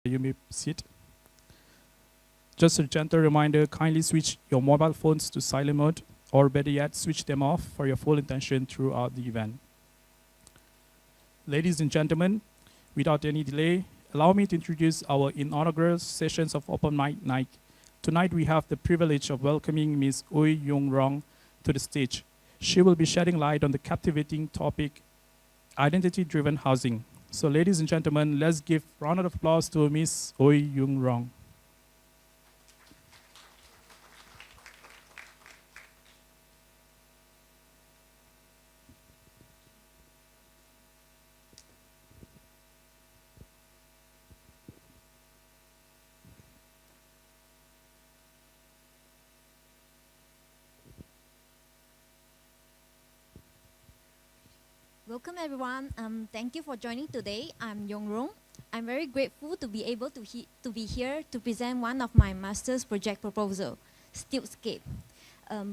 You may sit. Just a gentle reminder, kindly switch your mobile phones to silent mode, or better yet, switch them off for your full attention throughout the event. Ladies and gentlemen, without any delay, allow me to introduce our inaugural sessions of Open Mic Night. Tonight we have the privilege of welcoming Ms. Ooi Yong Rong to the stage. She will be shedding light on the captivating topic, identity-driven housing. So ladies and gentlemen, let's give a round of applause to Ms. Ooi Yong Rong. Welcome everyone. Thank you for joining today. I'm Yong Rong. I'm very grateful to be able to be here to present one of my master's project proposal, STILT-SCAPE,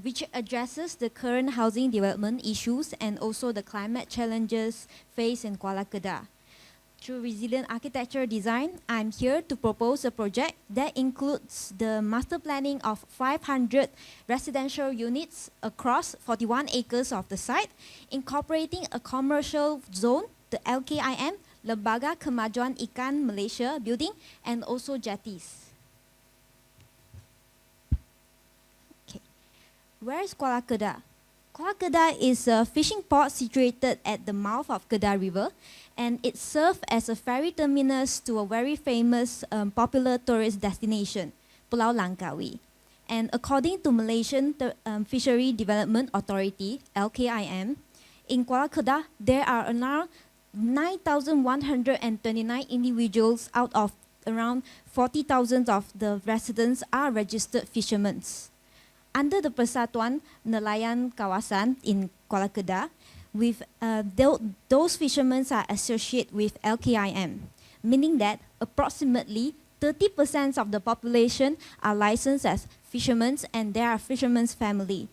which addresses the current housing development issues and also the climate challenges faced in Kuala. Through resilient architecture design, I'm here to propose a project that includes the master planning of 500 residential units across 41 acres of the site, incorporating a commercial zone, the LKIM, Lembaga Kemajuan Ikan Malaysia building, and also jetties. Okay. Where is Kuala? Kuala is a fishing port situated at the mouth of Kedah River, and it serves as a ferry terminus to a very famous popular tourist destination, Pulau Langkawi. And according to Malaysian Fishery Development Authority, LKIM, in Kuala, there are around 9,129 individuals out of around 40,000 of the residents are registered fishermen. Under the Persatuan Nelayan Kawasan in Kuala, with those fishermen are associated with LKIM, meaning that approximately 30% of the population are licensed as fishermen and they are fishermen's family.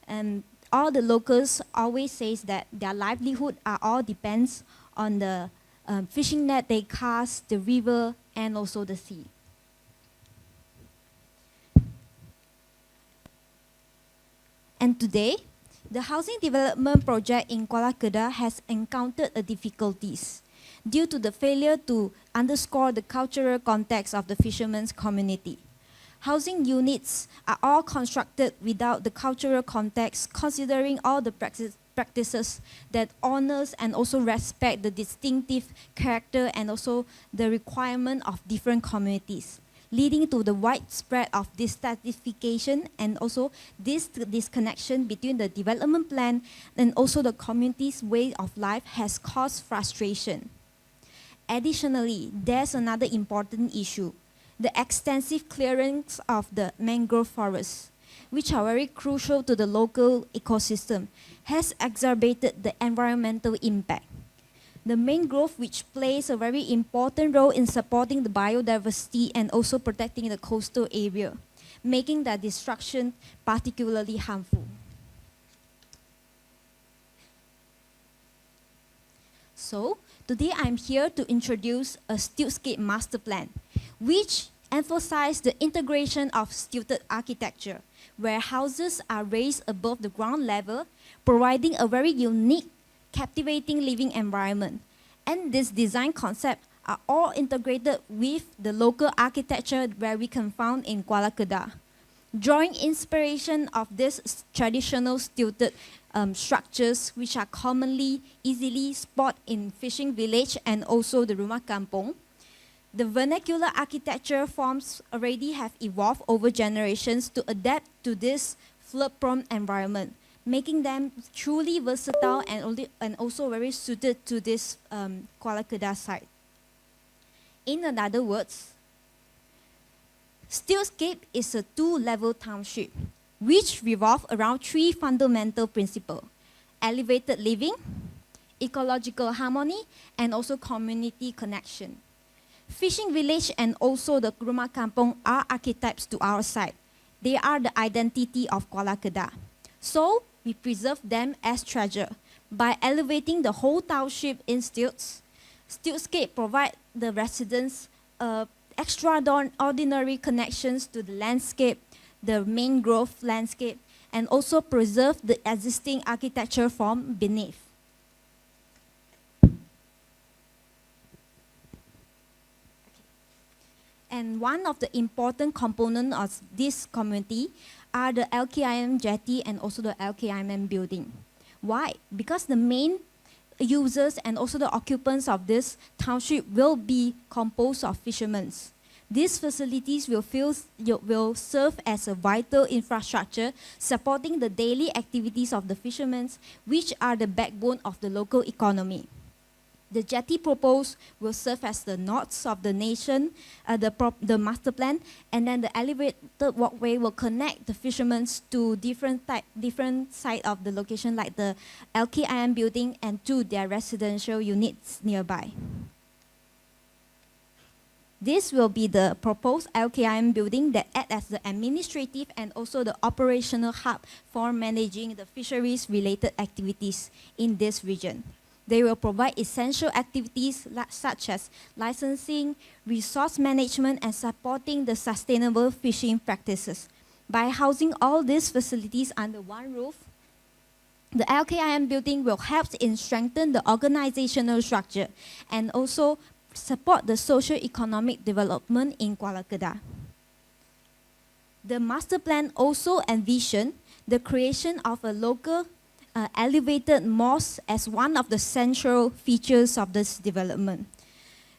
And all the locals always say that their livelihood all depends on the fishing net they cast, the river, and also the sea. And today, the housing development project in Kuala has encountered difficulties due to the failure to underscore the cultural context of the fishermen's community. Housing units are all constructed without the cultural context, considering all the practices that honors and also respect the distinctive character and also the requirement of different communities, leading to the widespread of dissatisfaction and also this disconnection between the development plan and also the community's way of life has caused frustration. Additionally, there's another important issue, the extensive clearance of the mangrove forests, which are very crucial to the local ecosystem, has exacerbated the environmental impact. The mangrove, which plays a very important role in supporting the biodiversity and also protecting the coastal area, making the destruction particularly harmful. So, today I'm here to introduce a STILT-SCAPE master plan, which emphasizes the integration of stilted architecture, where houses are raised above the ground level, providing a very unique captivating living environment. And this design concept are all integrated with the local architecture where we can found in Kuala. Drawing inspiration of these traditional stilted structures, which are commonly easily spotted in fishing village and also the rumah kampung. The vernacular architecture forms already have evolved over generations to adapt to this flood-prone environment, making them truly versatile and also very suited to this Kuala site. In other words, STILT-SCAPE is a two-level township, which revolves around three fundamental principles: elevated living, ecological harmony, and also community connection. Fishing village and also the rumah kampung are archetypes to our site. They are the identity of Kuala. So, we preserve them as treasure by elevating the whole township in stilts. STILT-SCAPE provide the residents a extraordinary connections to the landscape, the mangrove landscape, and also preserve the existing architecture form beneath. And one of the important components of this community are the LKIM jetty and also the LKIM building. Why? Because the main users and also the occupants of this township will be composed of fishermen. These facilities will serve as a vital infrastructure supporting the daily activities of the fishermen, which are the backbone of the local economy. The jetty proposed will serve as the north of the nation, the master plan, and then the elevated walkway will connect the fishermen to different side of the location, like the LKIM building and to their residential units nearby. This will be the proposed LKIM building that acts as the administrative and also the operational hub for managing the fisheries-related activities in this region. They will provide essential activities such as licensing, resource management, and supporting the sustainable fishing practices. By housing all these facilities under one roof, the LKIM building will help in strengthen the organizational structure and also support the socio-economic development in Kuala Kedah. The master plan also envisioned the creation of a local elevated mosque as one of the central features of this development.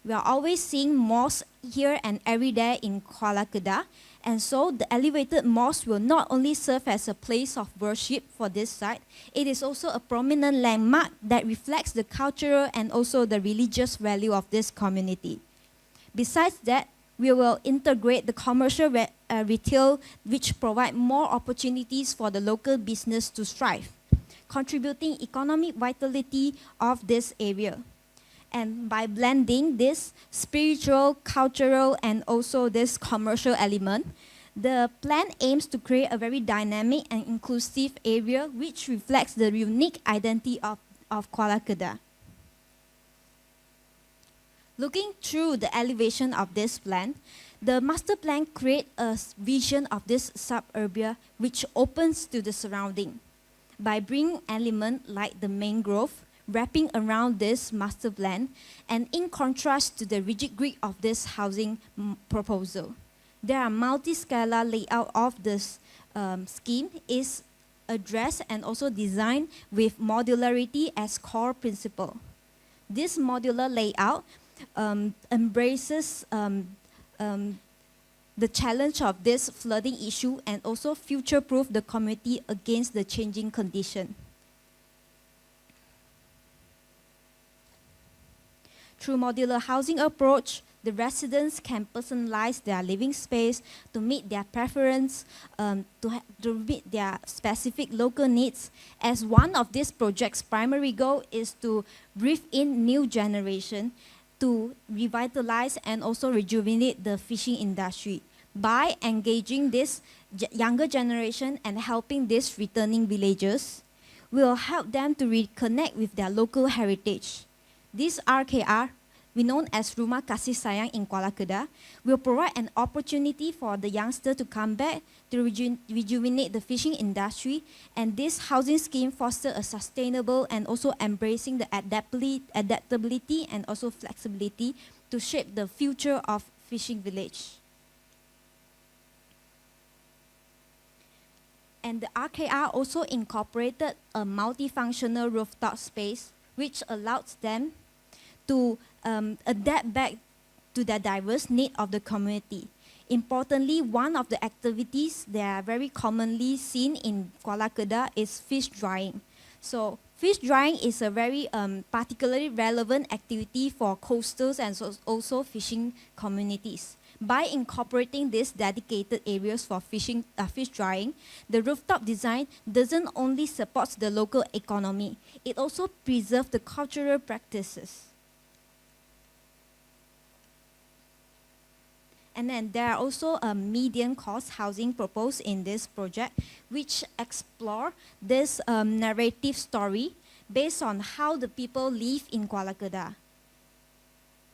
We are always seeing mosques here and every day in Kuala Kedah, and so the elevated mosque will not only serve as a place of worship for this site, it is also a prominent landmark that reflects the cultural and also the religious value of this community. Besides that, we will integrate the commercial retail, which provide more opportunities for the local business to strive, contributing economic vitality of this area. And by blending this spiritual, cultural, and also this commercial element, the plan aims to create a very dynamic and inclusive area which reflects the unique identity of Kuala Kedah. Looking through the elevation of this plan, the master plan creates a vision of this suburbia which opens to the surrounding. By bringing elements like the mangrove, wrapping around this master plan, and in contrast to the rigid grid of this housing proposal. There are multi-scala layout of this scheme is addressed and also designed with modularity as core principle. This modular layout embraces the challenge of this flooding issue and also future-proof the community against the changing condition. Through modular housing approach, the residents can personalize their living space to meet their preference, to meet their specific local needs. As one of this project's primary goal is to breathe in new generation to revitalize and also rejuvenate the fishing industry. By engaging this younger generation and helping these returning villagers, we will help them to reconnect with their local heritage. This RKR, we known as Rumah Kasih Sayang in Kuala Kedah, will provide an opportunity for the youngster to come back to rejuvenate the fishing industry, and this housing scheme foster a sustainable and also embracing the adaptability and also flexibility to shape the future of fishing village. And the RKR also incorporated a multifunctional rooftop space which allows them to adapt back to the diverse needs of the community. Importantly, one of the activities that are very commonly seen in Kuala Kedah is fish drying. So fish drying is a very particularly relevant activity for coastals and also fishing communities. By incorporating these dedicated areas for fish drying, the rooftop design doesn't only support the local economy, it also preserves the cultural practices. And then there are also a median cost housing proposed in this project, which explore this narrative story based on how the people live in Kuala Kedah.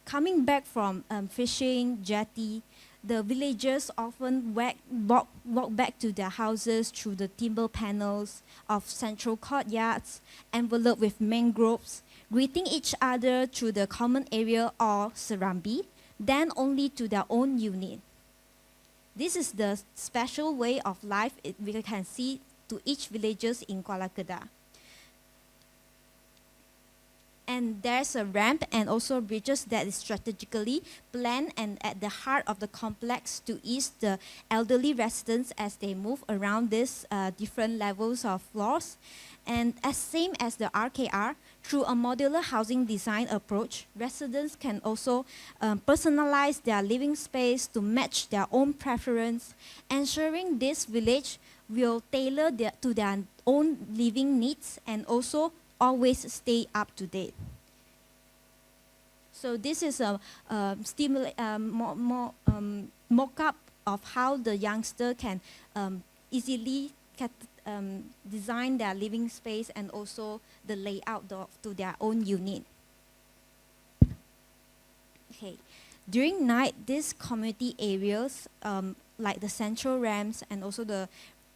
coming back from fishing jetty, the villagers often walk back to their houses through the timber panels of central courtyards, enveloped with mangroves, greeting each other through the common area or serambi, then only to their own unit. This is the special way of life we can see to each villagers in Kuala Kedah. And there's a ramp and also bridges that is strategically planned and at the heart of the complex to ease the elderly residents as they move around these different levels of floors. And as same as the RKR, through a modular housing design approach, residents can also personalize their living space to match their own preference, ensuring this village will tailor to their own living needs and also always stay up to date. So this is a mock-up of how the youngster can easily design their living space and also the layout to their own unit. Okay. During night, these community areas, like the central ramps and also the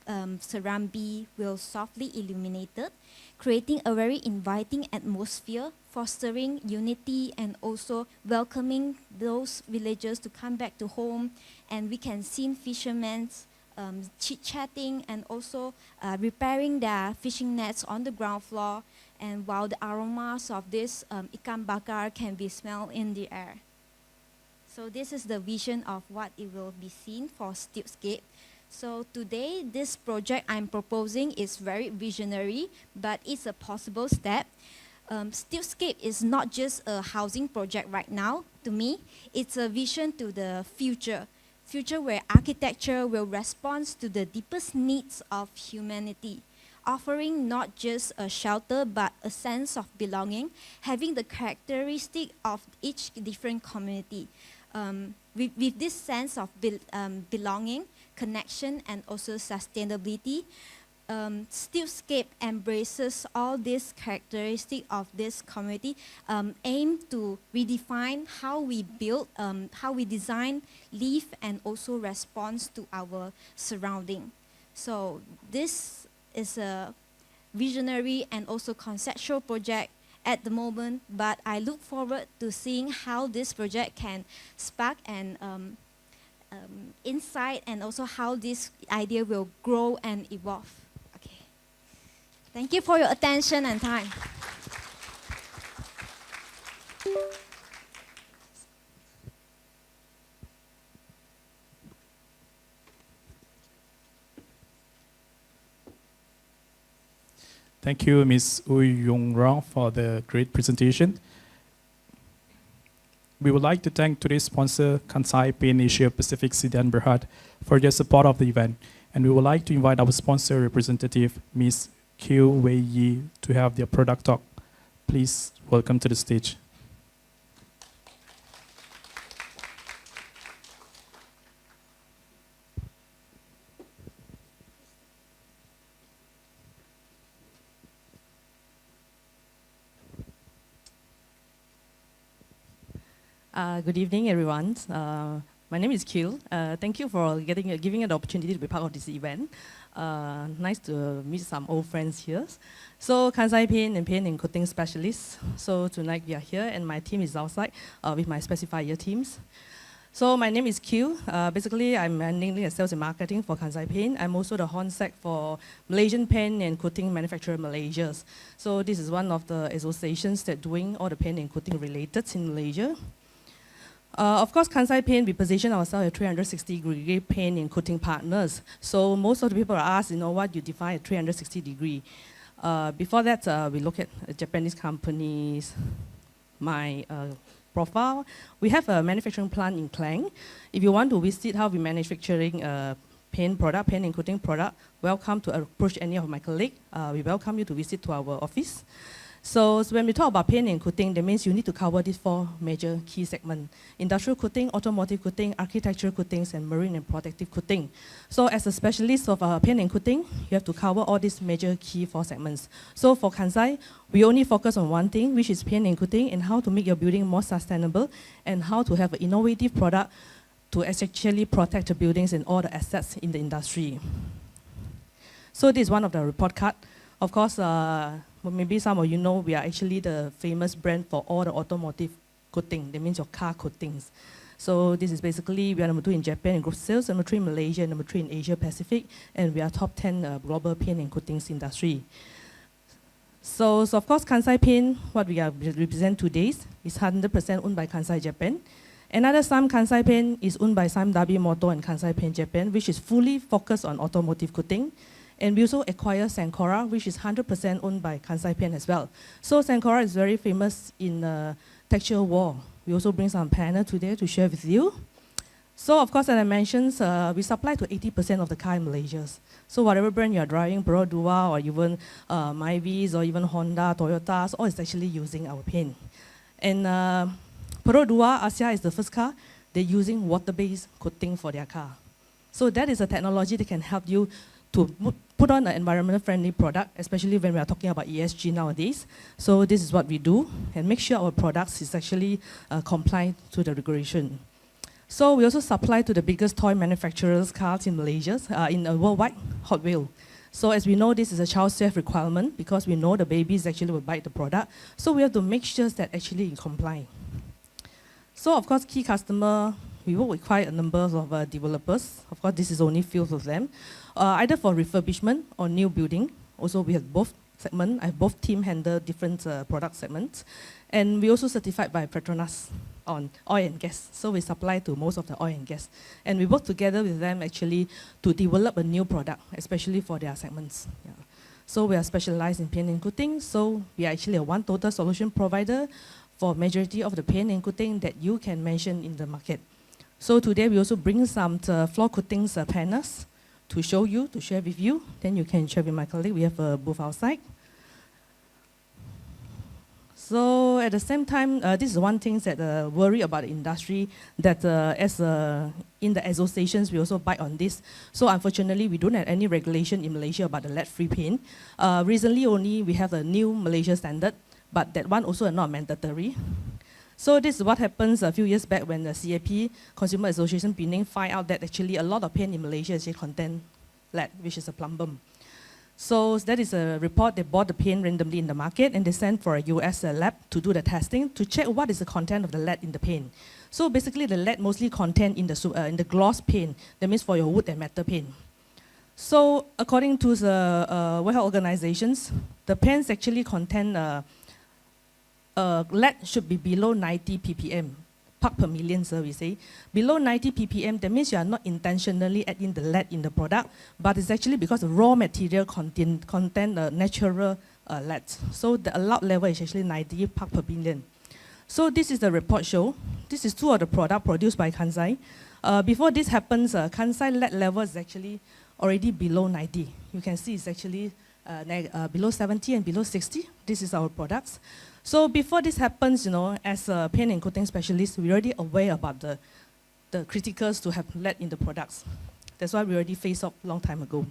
serambi, will softly illuminated, creating a very inviting atmosphere, fostering unity and also welcoming those villagers to come back to home. And we can see fishermen chit-chatting and also repairing their fishing nets on the ground floor, and while the aromas of this ikan bakar can be smelled in the air. So this is the vision of what it will be seen for STILT-SCAPE. So today, this project I'm proposing is very visionary, but it's a possible step. STILT-SCAPE is not just a housing project right now. To me, it's a vision to the future where architecture will respond to the deepest needs of humanity, offering not just a shelter but a sense of belonging, having the characteristic of each different community. With this sense of belonging, connection, and also sustainability, STILT-SCAPE embraces all these characteristics of this community, aim to redefine how we build, how we design, live, and also respond to our surrounding. So this is a visionary and also conceptual project at the moment, but I look forward to seeing how this project can spark an insight and also how this idea will grow and evolve. Okay. Thank you for your attention and time. Thank you, Ms. Ooi Yong Rong, for the great presentation. We would like to thank today's sponsor, Kansai Paint Asia Pacific Sidan Berhad, for their support of the event. And we would like to invite our sponsor representative, Ms. Q Wei Yi, to have their product talk. Please welcome to the stage. Good evening, everyone. My name is Q. Thank you for giving an opportunity to be part of this event. Nice to meet some old friends here. So, Kansai Paint and Paint and Coating Specialists. So tonight we are here, and my team is outside with my specifier teams. So my name is Q. Basically, I'm mainly a sales and marketing for Kansai Paint. I'm also the Honsec for Malaysian Paint and Coating Manufacturer Malaysia. So this is one of the associations that doing all the paint and coating related in Malaysia. Of course, Kansai Paint, we position ourselves as 360-degree paint and coating partners. So most of the people ask, what you define as 360-degree. Before that, we look at Japanese companies. My profile, we have a manufacturing plant in Klang. If you want to visit how we manufacturing paint and coating product, welcome to approach any of my colleagues. We welcome you to visit to our office. So when we talk about paint and coating, that means you need to cover these 4 major key segments: industrial coating, automotive coating, architectural coatings, and marine and protective coating. So as a specialist of paint and coating, you have to cover all these major key 4 segments. So for Kansai, we only focus on one thing, which is paint and coating, and how to make your building more sustainable, and how to have an innovative product to actually protect the buildings and all the assets in the industry. So this is one of the report card. Of course, well, maybe some of you know we are actually the famous brand for all the automotive coating. That means your car coatings. So this is basically, we are number 2 in Japan in gross sales, number 3 in Malaysia, number 3 in Asia Pacific, and we are top 10 global paint and coatings industry. So of course, Kansai Paint, what we are represent today is 100% owned by Kansai Japan. Another some Kansai Paint is owned by Sam Dabi Motor and Kansai Paint Japan, which is fully focused on automotive coating. And we also acquire Sankora, which is 100% owned by Kansai Paint as well. So Sankora is very famous in texture wall. We also bring some panel today to share with you. So of course, as I mentioned, we supply to 80% of the car in Malaysia. So whatever brand you are driving, Perodua or even Myvis or even Honda, Toyota, all is actually using our paint. And Perodua, Asia is the first car, they're using water-based coating for their car. So that is a technology that can help you to put on an environmental friendly product, especially when we are talking about ESG nowadays. So this is what we do, and make sure our products is actually compliant to the regulation. So we also supply to the biggest toy manufacturers cars in Malaysia, in a worldwide, Hot Wheels. So as we know, this is a child safe requirement because we know the babies actually will buy the product. So we have to make sure that actually you comply. So of course, key customer, we work with quite a number of developers. Of course, this is only few of them. Either for refurbishment or new building. Also, we have both segments. I have both team handle different product segments. And we also certified by Petronas on oil and gas. So we supply to most of the oil and gas. And we work together with them actually to develop a new product, especially for their segments. Yeah. So we are specialized in paint and coating. So we are actually a one total solution provider for majority of the paint and coating that you can mention in the market. So today we also bring some floor coatings panels to show you, to share with you. Then you can share with my colleague. We have a booth outside. So at the same time, this is one thing that worry about the industry, that in the associations, we also bite on this. So unfortunately, we don't have any regulation in Malaysia about the lead-free paint. Recently only, we have a new Malaysia standard, but that one also is not mandatory. So this is what happens a few years back when the CAP, Consumer Association Penang, find out that actually a lot of paint in Malaysia actually contain lead, which is a plumbum. So that is a report. They bought the paint randomly in the market and they sent for a US lab to do the testing to check what is the content of the lead in the paint. So basically the lead mostly contained in the gloss paint, that means for your wood and metal paint. So according to the World Health Organizations, the paints actually contain lead should be below 90 ppm, part per million, so we say. Below 90 ppm, that means you are not intentionally adding the lead in the product, but it's actually because the raw material contain natural lead. So the allowed level is actually 90 part per billion. So this is the report show. This is 2 of the product produced by Kansai. Before this happens, Kansai lead level is actually already below 90. You can see it's actually below 70 and below 60. This is our products. So before this happens, you know, as a paint and coating specialist, we're already aware about the criticals to have lead in the products. That's why we already faced up a long time ago.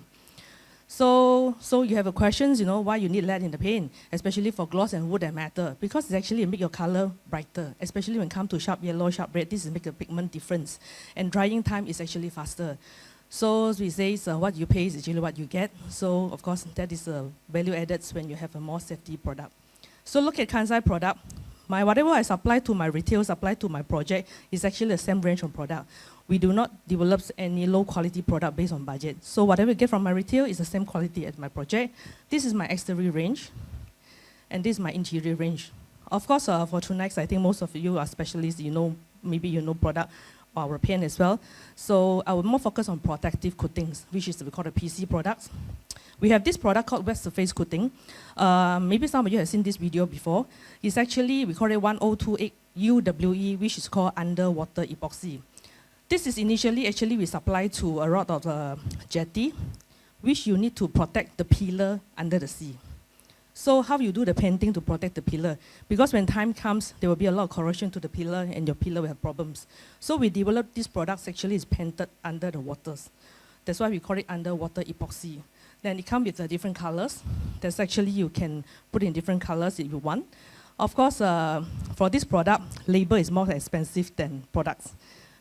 So you have a questions, you know, why you need lead in the paint, especially for gloss and wood and metal, because it actually make your color brighter, especially when it comes to sharp yellow, sharp red. This make a pigment difference, and drying time is actually faster. So as we say, what you pay is actually what you get. So of course, that is a value added when you have a more safety product. So look at Kansai product. Whatever I supply to my retail, supply to my project is actually the same range of product. We do not develop any low quality product based on budget. So whatever you get from my retail is the same quality as my project. This is my exterior range, and this is my interior range. Of course, for Trunex, I think most of you are specialists. You know, maybe you know product, our paint as well. So I will more focus on protective coatings, which is we call the PC products. We have this product called wet surface coating. Maybe some of you have seen this video before. It's actually, we call it 1028 UWE, which is called underwater epoxy. This is initially, actually, we supply to a lot of jetty, which you need to protect the pillar under the sea. So how you do the painting to protect the pillar? Because when time comes, there will be a lot of corrosion to the pillar and your pillar will have problems. So we developed these products actually is painted under the waters. That's why we call it underwater epoxy. Then it comes with different colors. That's actually you can put in different colors if you want. Of course, for this product, labor is more expensive than products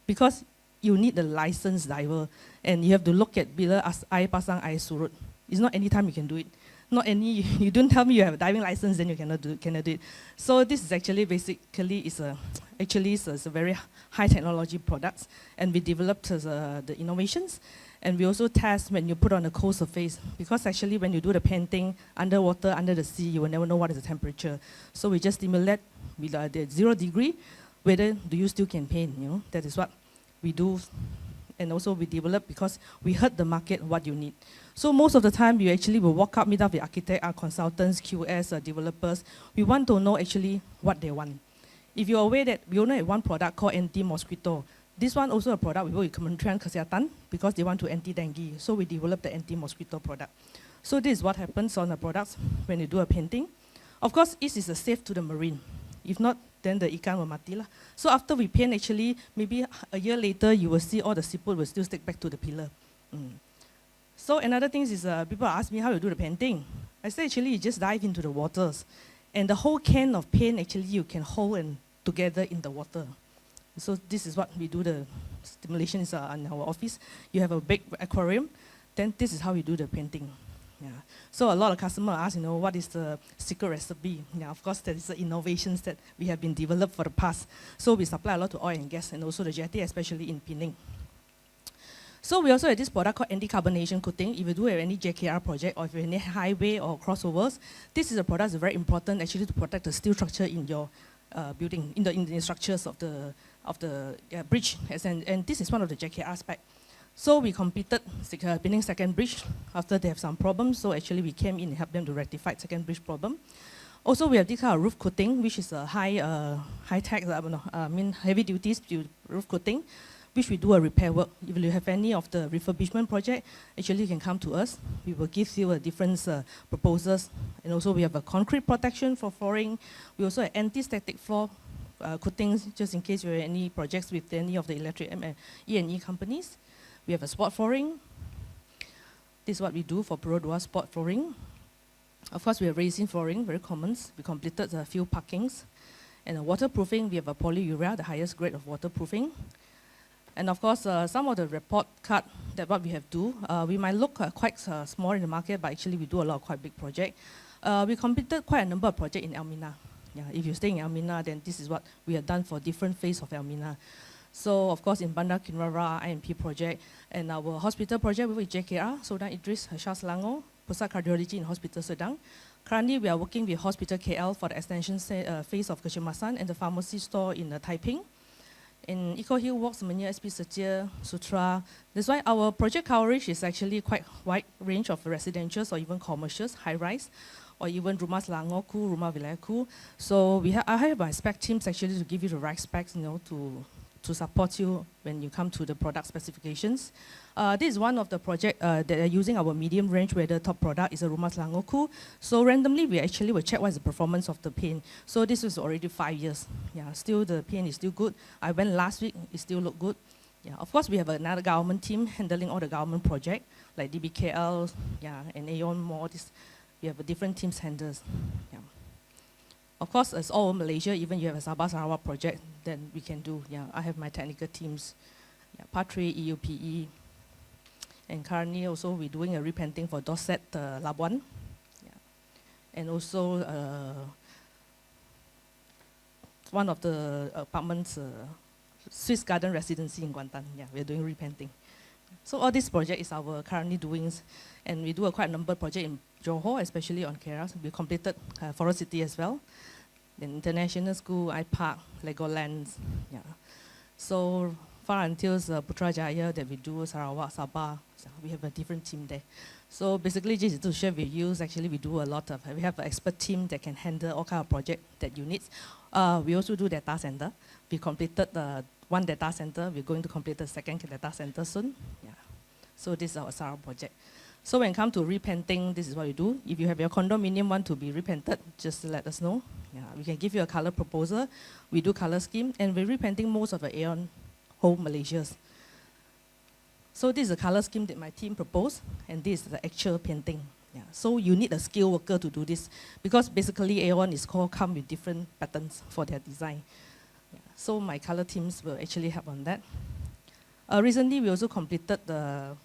because you need a licensed diver and you have to look at bila air pasang air surut. It's not any time you can do it. Not any, you don't tell me you have a diving license, then you cannot do it. So this is actually basically is a very high technology products, and we developed the innovations, and we also test when you put on a cold surface, because actually when you do the painting underwater, under the sea, you will never know what is the temperature. So we just simulate with the 0 degree, whether do you still can paint, you know, that is what we do. And also we develop because we heard the market what you need. So most of the time you actually will walk up, meet up with architect, our consultants, QS, developers. We want to know actually what they want. If you're aware that we only have one product called anti-mosquito, this one also a product we work with Kementerian Kesihatan because they want to anti-dengue. So we developed the anti-mosquito product. So this is what happens on the products when you do a painting. Of course, this is safe to the marine. If not, then the ikan will mati lah. So after we paint, actually, maybe a year later, you will see all the siput will still stick back to the pillar. So another thing is, people ask me how you do the painting. I say actually you just dive into the waters. And the whole can of paint, actually, you can hold and together in the water. So this is what we do, the stimulations in our office. You have a big aquarium, then this is how we do the painting. Yeah. So a lot of customers ask, you know, what is the secret recipe? Yeah, of course, there is the innovations that we have been developed for the past. So we supply a lot to oil and gas and also the jetty, especially in Penang. So we also have this product called anti-carbonation coating. If you do have any JKR project or if you have any highway or crossovers, this is a product that's very important actually to protect the steel structure in your building, in the structures of the bridge. And this is one of the JKR specs. So we completed Penang second bridge after they have some problems. So actually we came in and helped them to rectify second bridge problem. Also we have this kind of roof coating, which is a high tech, heavy duty roof coating, which we do a repair work. If you have any of the refurbishment project, actually you can come to us. We will give you a different proposals. And also we have a concrete protection for flooring. We also have anti-static floor coatings, just in case you have any projects with any of the electric E&E companies. We have a sport flooring. This is what we do for Pura sport flooring. Of course, we have racing flooring, very common. We completed a few parkings. And waterproofing, we have a polyurea, the highest grade of waterproofing. And of course, some of the report card that what we have do, we might look quite small in the market, but actually we do a lot of quite big project. We completed quite a number of projects in Elmina. Yeah, if you stay in Elmina, then this is what we have done for different phase of Elmina. So of course in Bandar Kinrara, IMP project, and our hospital project with JKR, Sodan Idris, Shah Selangor, Pusat Cardiology in Hospital Sedang. Currently we are working with Hospital KL for the extension phase of Kecemasan and the pharmacy store in Taiping. In Eco Hill Walks, Menya SP Setia, Sutra. That's why our project coverage is actually quite wide range of residentials or even commercials, high-rise, or even Rumah Selangor Ku, Rumah Wilayah Ku. So I have my spec teams actually to give you the right specs, you know, to support you when you come to the product specifications. This is one of the projects that are using our medium range where the top product is a Rumah Selangor Ku. So randomly we actually will check what is the performance of the paint. So this is already 5 years. Yeah, still the paint is still good. I went last week, it still look good. Yeah, of course we have another government team handling all the government project like DBKL, yeah, and Aeon more. We have different teams handles. Yeah. Of course, it's all over Malaysia. Even you have a Sabah Sarawak project, then we can do. Yeah, I have my technical teams, yeah, Patre, EUPE, and currently also we're doing a repainting for Dorset Labuan, yeah, and also one of the apartments, Swiss Garden Residency in Kuantan. Yeah, we're doing repainting. So all this project is our currently doings, and we do a quite a number of projects in Johor, especially on KRAS. We completed Forest City as well. Then International School, iPark, Legolands, yeah. So far until Putrajaya that we do, Sarawak, Sabah, so we have a different team there. So basically just to share with you, actually we do a lot of, we have an expert team that can handle all kind of project that you need. We also do data center. We completed one data center. We're going to complete the second data center soon. Yeah. So this is our Sarawak project. So when it comes to repainting, this is what you do. If you have your condominium want to be repainted, just let us know. Yeah, we can give you a color proposal. We do color scheme, and we're repainting most of the Aeon whole Malaysia. So this is the color scheme that my team proposed, and this is the actual painting. Yeah. So you need a skilled worker to do this, because basically Aeon is come with different patterns for their design. Yeah. So my color teams will actually help on that. Recently, we also completed the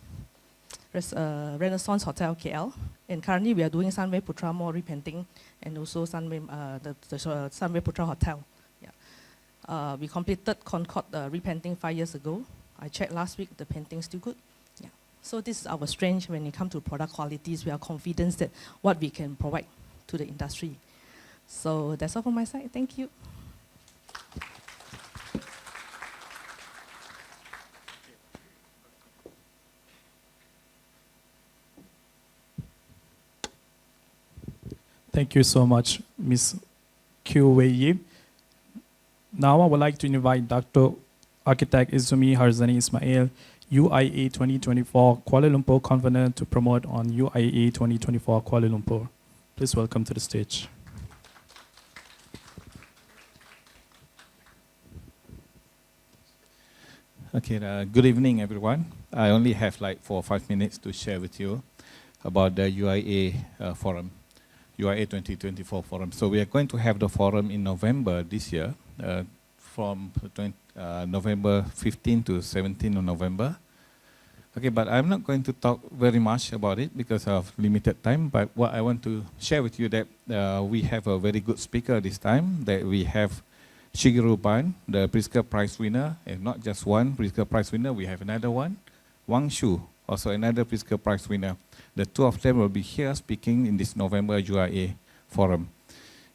Renaissance Hotel KL, and currently we are doing Sunway Putra Mall repainting, and also the Sunway Putra Hotel. Yeah. We completed Concord repainting 5 years ago. I checked last week, the painting still good. Yeah. So this is our strength when it comes to product qualities. We are confident that what we can provide to the industry. So that's all from my side. Thank you. Thank you so much, Ms. Ooi. Now I would like to invite Dr. Architect Izumi Harzani Ismail, UIA 2024 Kuala Lumpur Convener, to promote on UIA 2024 Kuala Lumpur. Please welcome to the stage. Okay, good evening, everyone. I only have like 4 or 5 minutes to share with you about the UIA forum, UIA 2024 forum. So we are going to have the forum in November this year, from November 15 to 17 of November. Okay, but I'm not going to talk very much about it because of limited time. But what I want to share with you that we have a very good speaker this time. That we have Shigeru Ban, the Pritzker Prize winner, and not just one Pritzker Prize winner. We have another one, Wang Shu, also another Pritzker Prize winner. The two of them will be here speaking in this November UIA forum.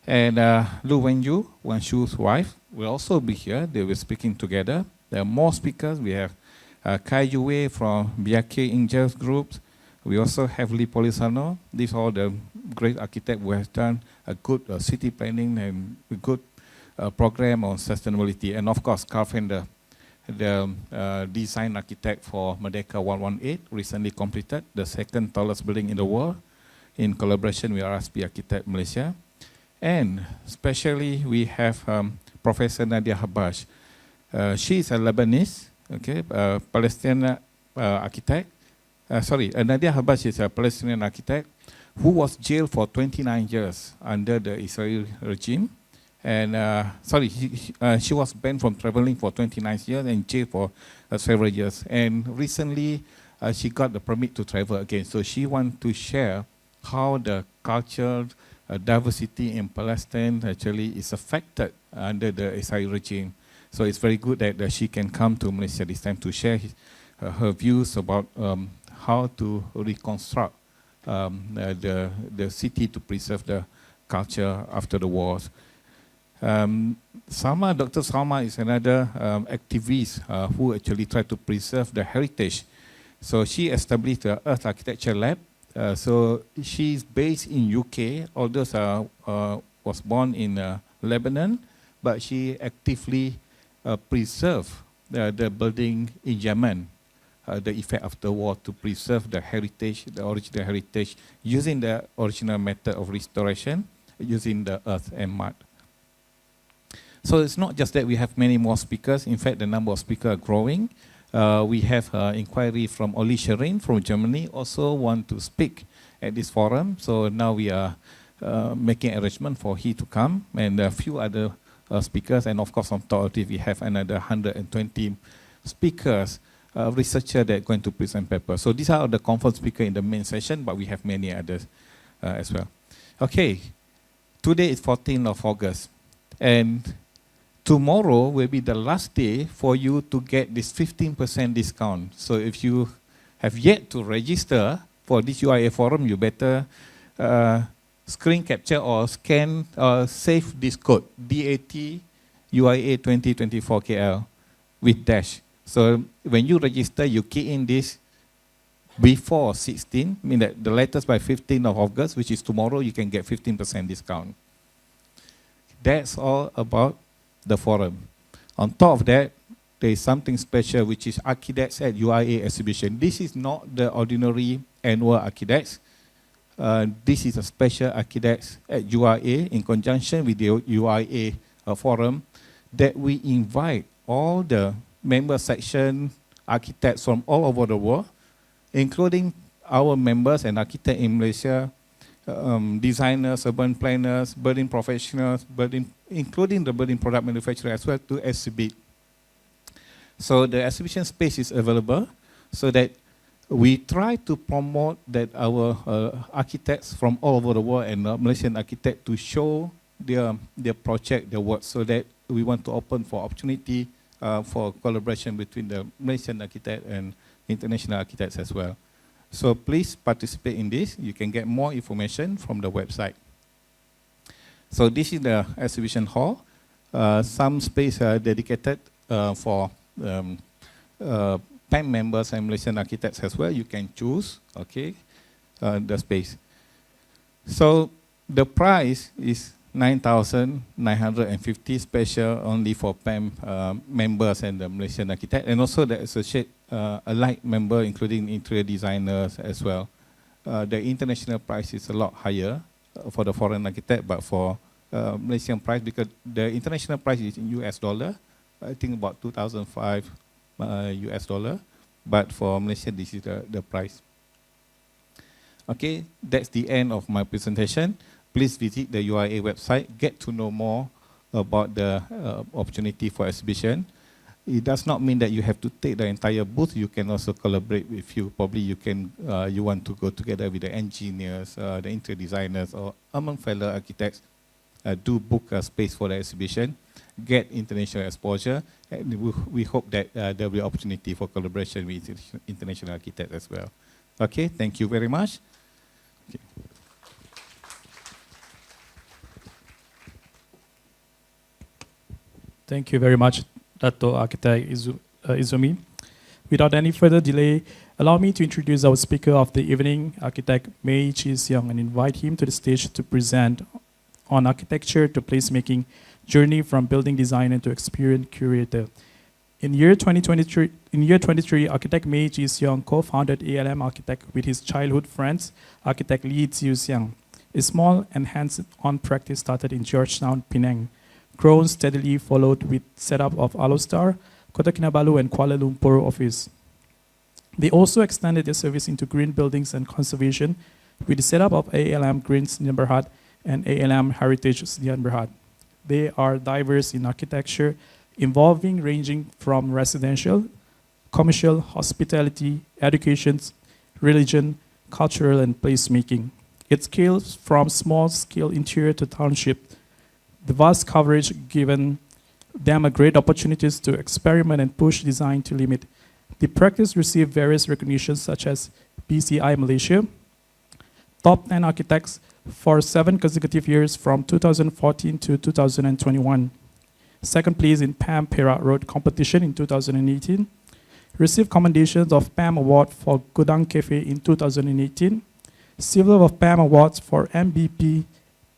And Lu Wenyu, Wang Shu's wife, will also be here. They will be speaking together. There are more speakers. We have Kai Yue from Biake Angels Group. We also have Lee Polisano. These are all the great architects who have done a good city planning and a good program on sustainability. And of course, Carl Fender, the design architect for Merdeka 118, recently completed the second tallest building in the world in collaboration with RSP Architect Malaysia. And especially we have Professor Nadia Habash. She is a Lebanese, okay, Palestinian architect. Nadia Habash is a Palestinian architect who was jailed for 29 years under the Israeli regime. And she was banned from traveling for 29 years and jailed for several years. And recently, she got the permit to travel again. So she wants to share how the culture diversity in Palestine actually is affected under the Israeli regime. So it's very good that she can come to Malaysia this time to share her views about how to reconstruct the city to preserve the culture after the wars. Dr. Salma is another activist who actually tried to preserve the heritage. So she established the Earth Architecture Lab. So she's based in UK, although was born in Lebanon, but she actively preserved the building in Yemen, the effect of the war, to preserve the heritage, the original heritage, using the original method of restoration, using the earth and mud. So it's not just that we have many more speakers. In fact, the number of speakers are growing. We have inquiry from Oli Sherin from Germany, also want to speak at this forum. So now we are making arrangement for he to come, and a few other speakers. And of course, on top of it, we have another 120 speakers, researchers that are going to present papers. So these are the conference speakers in the main session, but we have many others as well. Okay, today is 14th of August. And tomorrow will be the last day for you to get this 15% discount. So if you have yet to register for this UIA forum, you better screen capture or scan or save this code, DAT UIA 2024 KL with dash. So when you register, you key in this before 16, mean that the latest by 15th of August, which is tomorrow, you can get 15% discount. That's all about the forum. On top of that, there is something special, which is Architects at UIA exhibition. This is not the ordinary annual Architects. This is a special Architects at UIA in conjunction with the UIA forum that we invite all the member section architects from all over the world, including our members and architects in Malaysia, designers, urban planners, building professionals, including the building product manufacturer as well, to exhibit. So the exhibition space is available so that we try to promote that our architects from all over the world and Malaysian architects to show their project, their work, so that we want to open for opportunity for collaboration between the Malaysian architect and international architects as well. So please participate in this. You can get more information from the website. So this is the exhibition hall. Some space are dedicated for PAM members and Malaysian architects as well. You can choose, okay, the space. So the price is 9,950 special only for PAM members and the Malaysian architect, and also the associate allied member, including interior designers as well. The international price is a lot higher for the foreign architect, but for Malaysian price, because the international price is in US dollar, I think about 2005 US dollar, but for Malaysia this is the price. Okay, that's the end of my presentation. Please visit the UIA website, get to know more about the opportunity for exhibition. It does not mean that you have to take the entire booth. You can also collaborate with you. Probably you can, you want to go together with the engineers, the interior designers, or among fellow architects. Do book a space for the exhibition, get international exposure, and we hope that there will be opportunity for collaboration with international architects as well. Okay, thank you very much. Okay. Thank you very much, Dato Architect Izumi. Without any further delay, allow me to introduce our speaker of the evening, Architect Chee Seong, and invite him to the stage to present on architecture to placemaking, journey from building designer to experienced curator. In year 2023, Architect Chee Seong co-founded ALM Architect with his childhood friends, Architect Lee Tsiu Siang. A small and hands-on practice started in Georgetown, Penang, grown steadily, followed with setup of Alostar, Kota Kinabalu, and Kuala Lumpur office. They also extended their service into green buildings and conservation with the setup of ALM Green Sdn Bhd and ALM Heritage Sdn Bhd. They are diverse in architecture, ranging from residential, commercial, hospitality, education, religion, cultural, and placemaking. It scales from small-scale interior to township. The vast coverage given them a great opportunities to experiment and push design to limit. The practice received various recognitions such as BCI Malaysia, Top 10 Architects for 7 consecutive years from 2014 to 2021. Second place in PAM Perak Road competition in 2018. Received commendations of PAM Award for Gudang Cafe in 2018. Silver of PAM Awards for MBP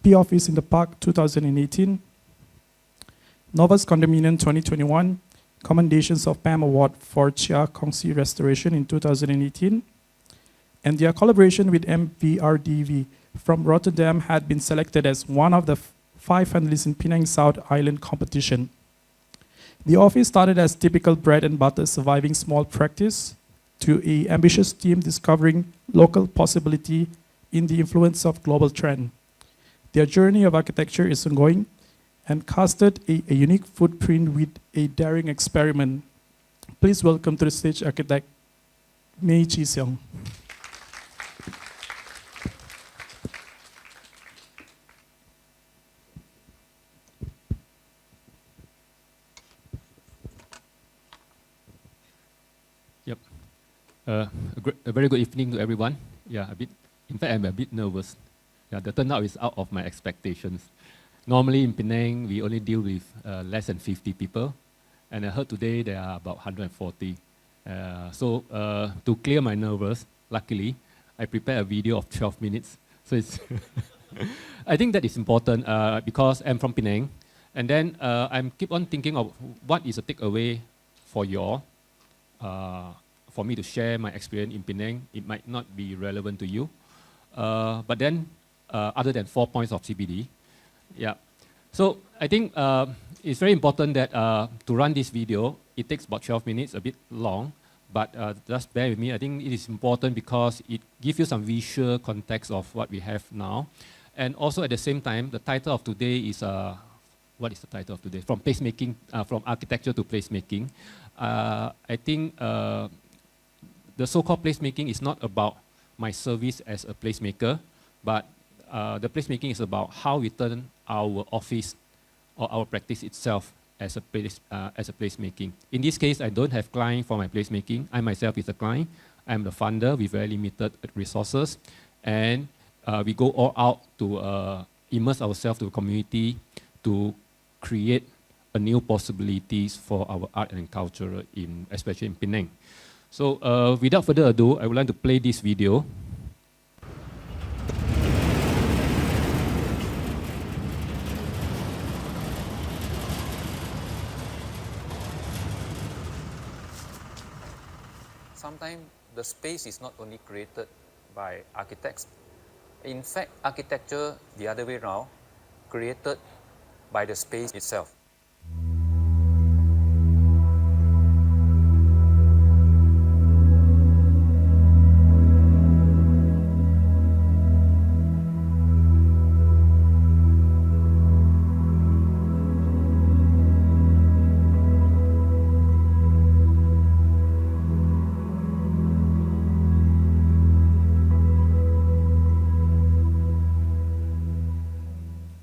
P Office in the Park 2018. Novus Condominium 2021. Commendations of PAM Award for Chia Kongsi Restoration in 2018. And their collaboration with MVRDV from Rotterdam had been selected as one of the 5 finalists in Penang South Island competition. The office started as typical bread and butter surviving small practice to an ambitious team discovering local possibility in the influence of global trend. Their journey of architecture is ongoing and casted a unique footprint with a daring experiment. Please welcome to the stage Architect Chee Seong. Yep. A very good evening to everyone. Yeah, in fact, I'm a bit nervous. Yeah, the turnout is out of my expectations. Normally in Penang, we only deal with less than 50 people. And I heard today there are about 140. So to clear my nerves, luckily, I prepared a video of 12 minutes. So it's I think that is important because I'm from Penang. And then I keep on thinking of what is a takeaway for you all. For me to share my experience in Penang, it might not be relevant to you. But then, other than 4 points of CPD, yeah. So I think it's very important that to run this video, it takes about 12 minutes, a bit long, but just bear with me. I think it is important because it gives you some visual context of what we have now. And also at the same time, the title of today is, what is the title of today? From placemaking, from architecture to placemaking. I think the so-called placemaking is not about my service as a placemaker, but the placemaking is about how we turn our office or our practice itself as a placemaking. In this case, I don't have client for my placemaking. I myself is a client. I'm the funder with very limited resources, and we go all out to immerse ourselves to the community to create a new possibilities for our art and culture, especially in Penang. So without further ado, I would like to play this video. Sometimes the space is not only created by architects. In fact, architecture, the other way around, created by the space itself.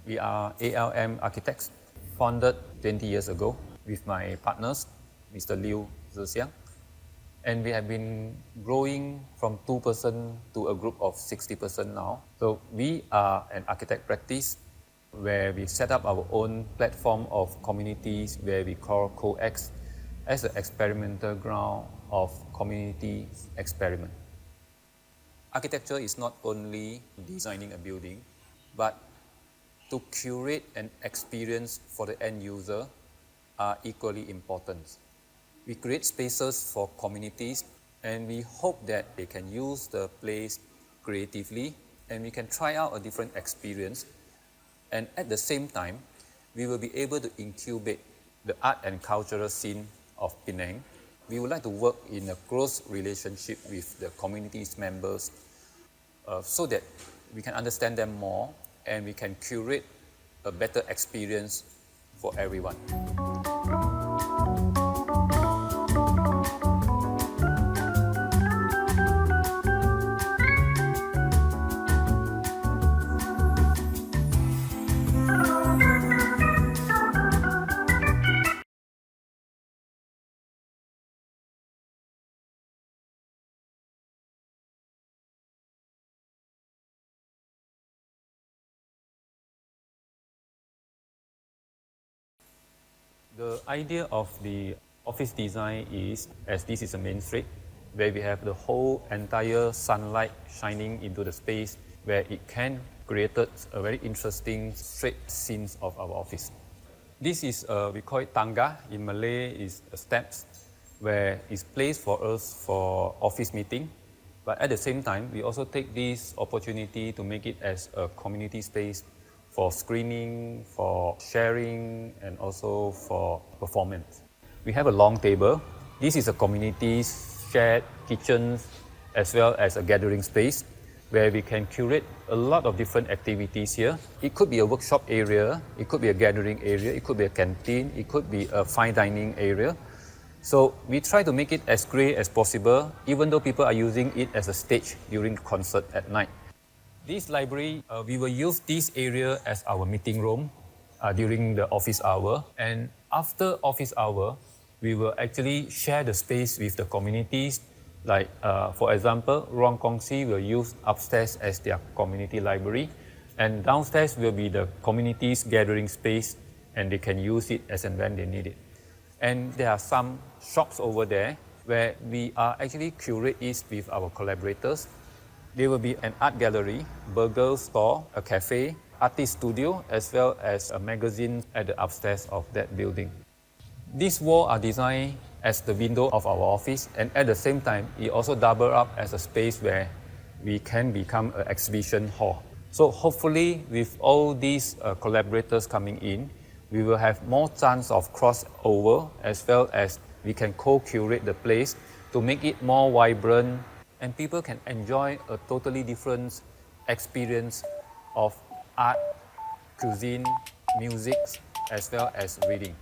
We are ALM Architects, founded 20 years ago with my partners, Mr. Liu Zesiang. And we have been growing from 2% to a group of 60% now. So we are an architect practice where we set up our own platform of communities where we call COEX as an experimental ground of community experiment. Architecture is not only designing a building, but to curate an experience for the end user are equally important. We create spaces for communities, and we hope that they can use the place creatively and we can try out a different experience. And at the same time, we will be able to incubate the art and cultural scene of Penang. We would like to work in a close relationship with the community's members so that we can understand them more and we can curate a better experience for everyone. The idea of the office design is, as this is a main street, where we have the whole entire sunlight shining into the space, where it can create a very interesting straight scenes of our office. This is, we call it tangga, in Malay is steps, where it's placed for us for office meeting. But at the same time, we also take this opportunity to make it as a community space for screening, for sharing, and also for performance. We have a long table. This is a community's shared kitchen as well as a gathering space where we can curate a lot of different activities here. It could be a workshop area, it could be a gathering area, it could be a canteen, it could be a fine dining area. So we try to make it as great as possible, even though people are using it as a stage during the concert at night. This library, we will use this area as our meeting room during the office hour. And after office hour, we will actually share the space with the communities. Like, for example, Ruang Kongsi will use upstairs as their community library. And downstairs will be the community's gathering space, and they can use it as and when they need it. And there are some shops over there where we are actually curate it with our collaborators. There will be an art gallery, burger store, a cafe, artist studio, as well as a magazine at the upstairs of that building. These walls are designed as the window of our office, and at the same time, it also double up as a space where we can become an exhibition hall. So hopefully, with all these collaborators coming in, we will have more chance of crossover, as well as we can co-curate the place to make it more vibrant, and people can enjoy a totally different experience of art, cuisine, music, as well as reading.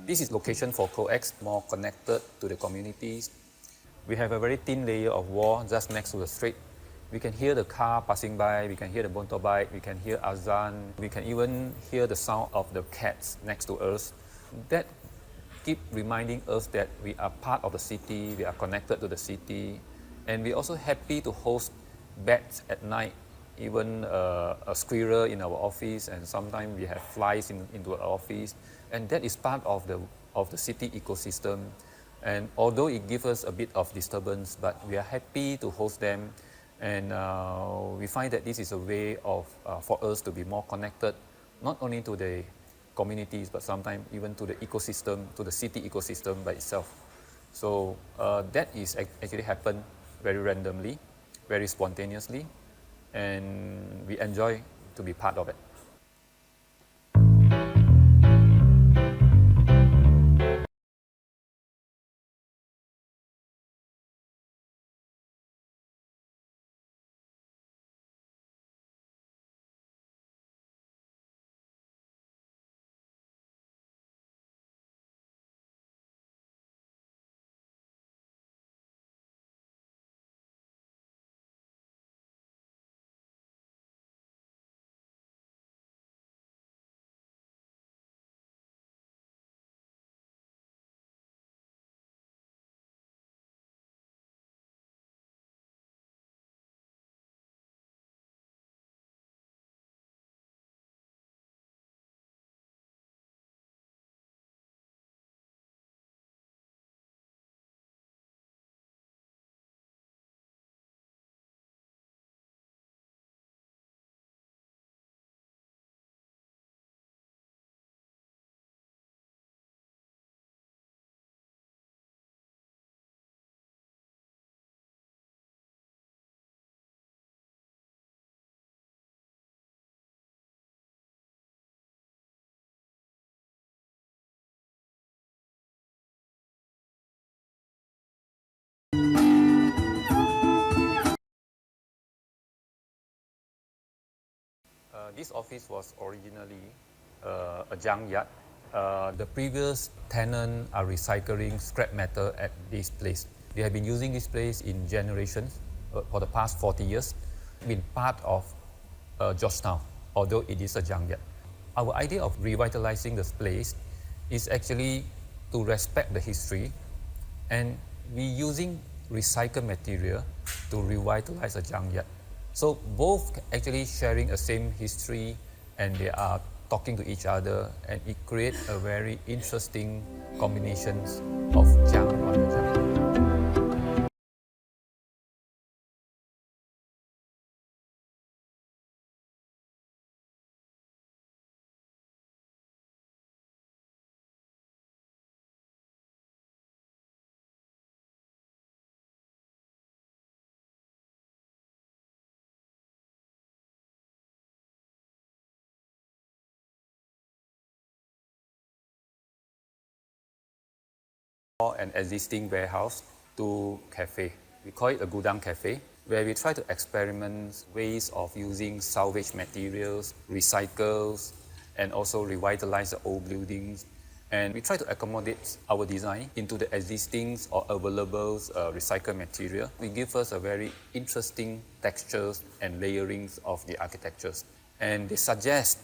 This is location for COEX, more connected to the communities. We have a very thin layer of wall just next to the street. We can hear the car passing by, we can hear the motorbike, we can hear azan, we can even hear the sound of the cats next to us. That keep reminding us that we are part of the city, we are connected to the city, and we're also happy to host bats at night, even a squirrel in our office, and sometimes we have flies into our office, and that is part of the city ecosystem. And although it gives us a bit of disturbance, but we are happy to host them, and we find that this is a way of for us to be more connected, not only to the communities, but sometimes even to the ecosystem, to the city ecosystem by itself. So that is actually happened very randomly, very spontaneously, and we enjoy to be part of it. This office was originally a junkyard. The previous tenant are recycling scrap metal at this place. They have been using this place in generations for the past 40 years. Been part of Georgetown, although it is a junkyard. Our idea of revitalizing this place is actually to respect the history, and we using recycled material to revitalize a junkyard. So both actually sharing a same history, and they are talking to each other, and it creates a very interesting combinations of junk on junk. An existing warehouse to cafe. We call it a Gudang Cafe, where we try to experiment ways of using salvage materials, recycles, and also revitalize the old buildings. And we try to accommodate our design into the existing or available recycled material. It gives us a very interesting textures and layerings of the architectures. and they suggest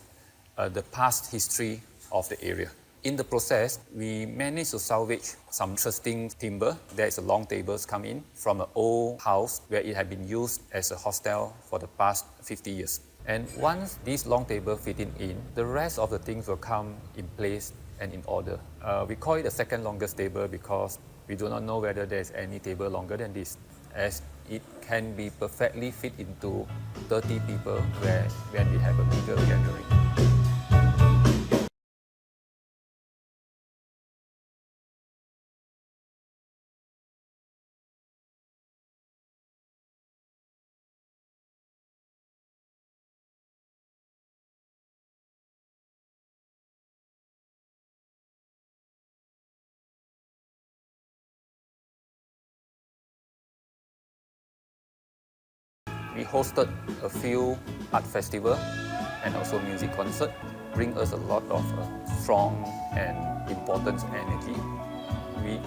the past history of the area. In the process, we managed to salvage some interesting timber. There is a long tables come in from an old house where it had been used as a hostel for the past 50 years. And once these long tables fit in, the rest of the things will come in place and in order. We call it the second longest table because we do not know whether there is any table longer than this, as it can be perfectly fit into 30 people when we have a bigger gathering. We hosted a few art festival and also music concert, bring us a lot of strong and important energy.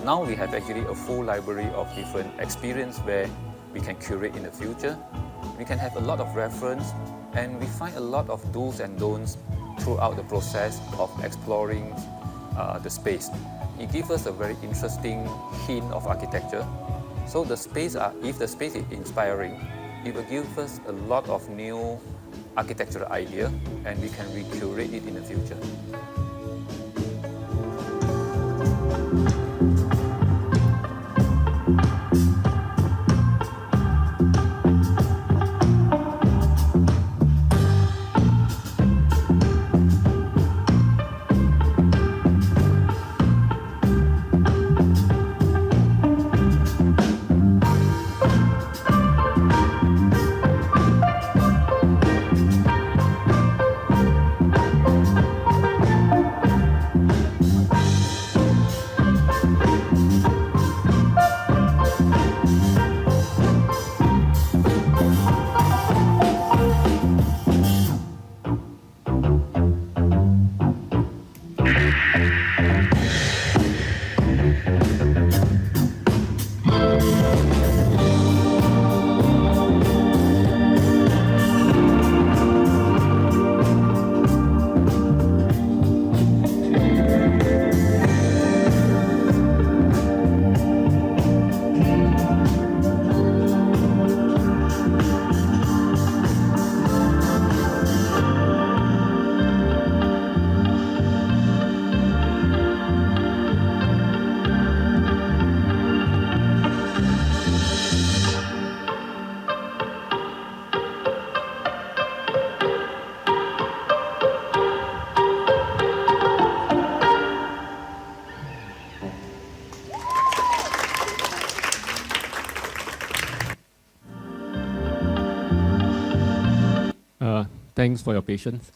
Now we have actually a full library of different experience where we can curate in the future. We can have a lot of reference and we find a lot of do's and don'ts throughout the process of exploring the space. It gives us a very interesting hint of architecture. So the space, if the space is inspiring, it will give us a lot of new architectural idea and we can recurate it in the future. Thanks for your patience.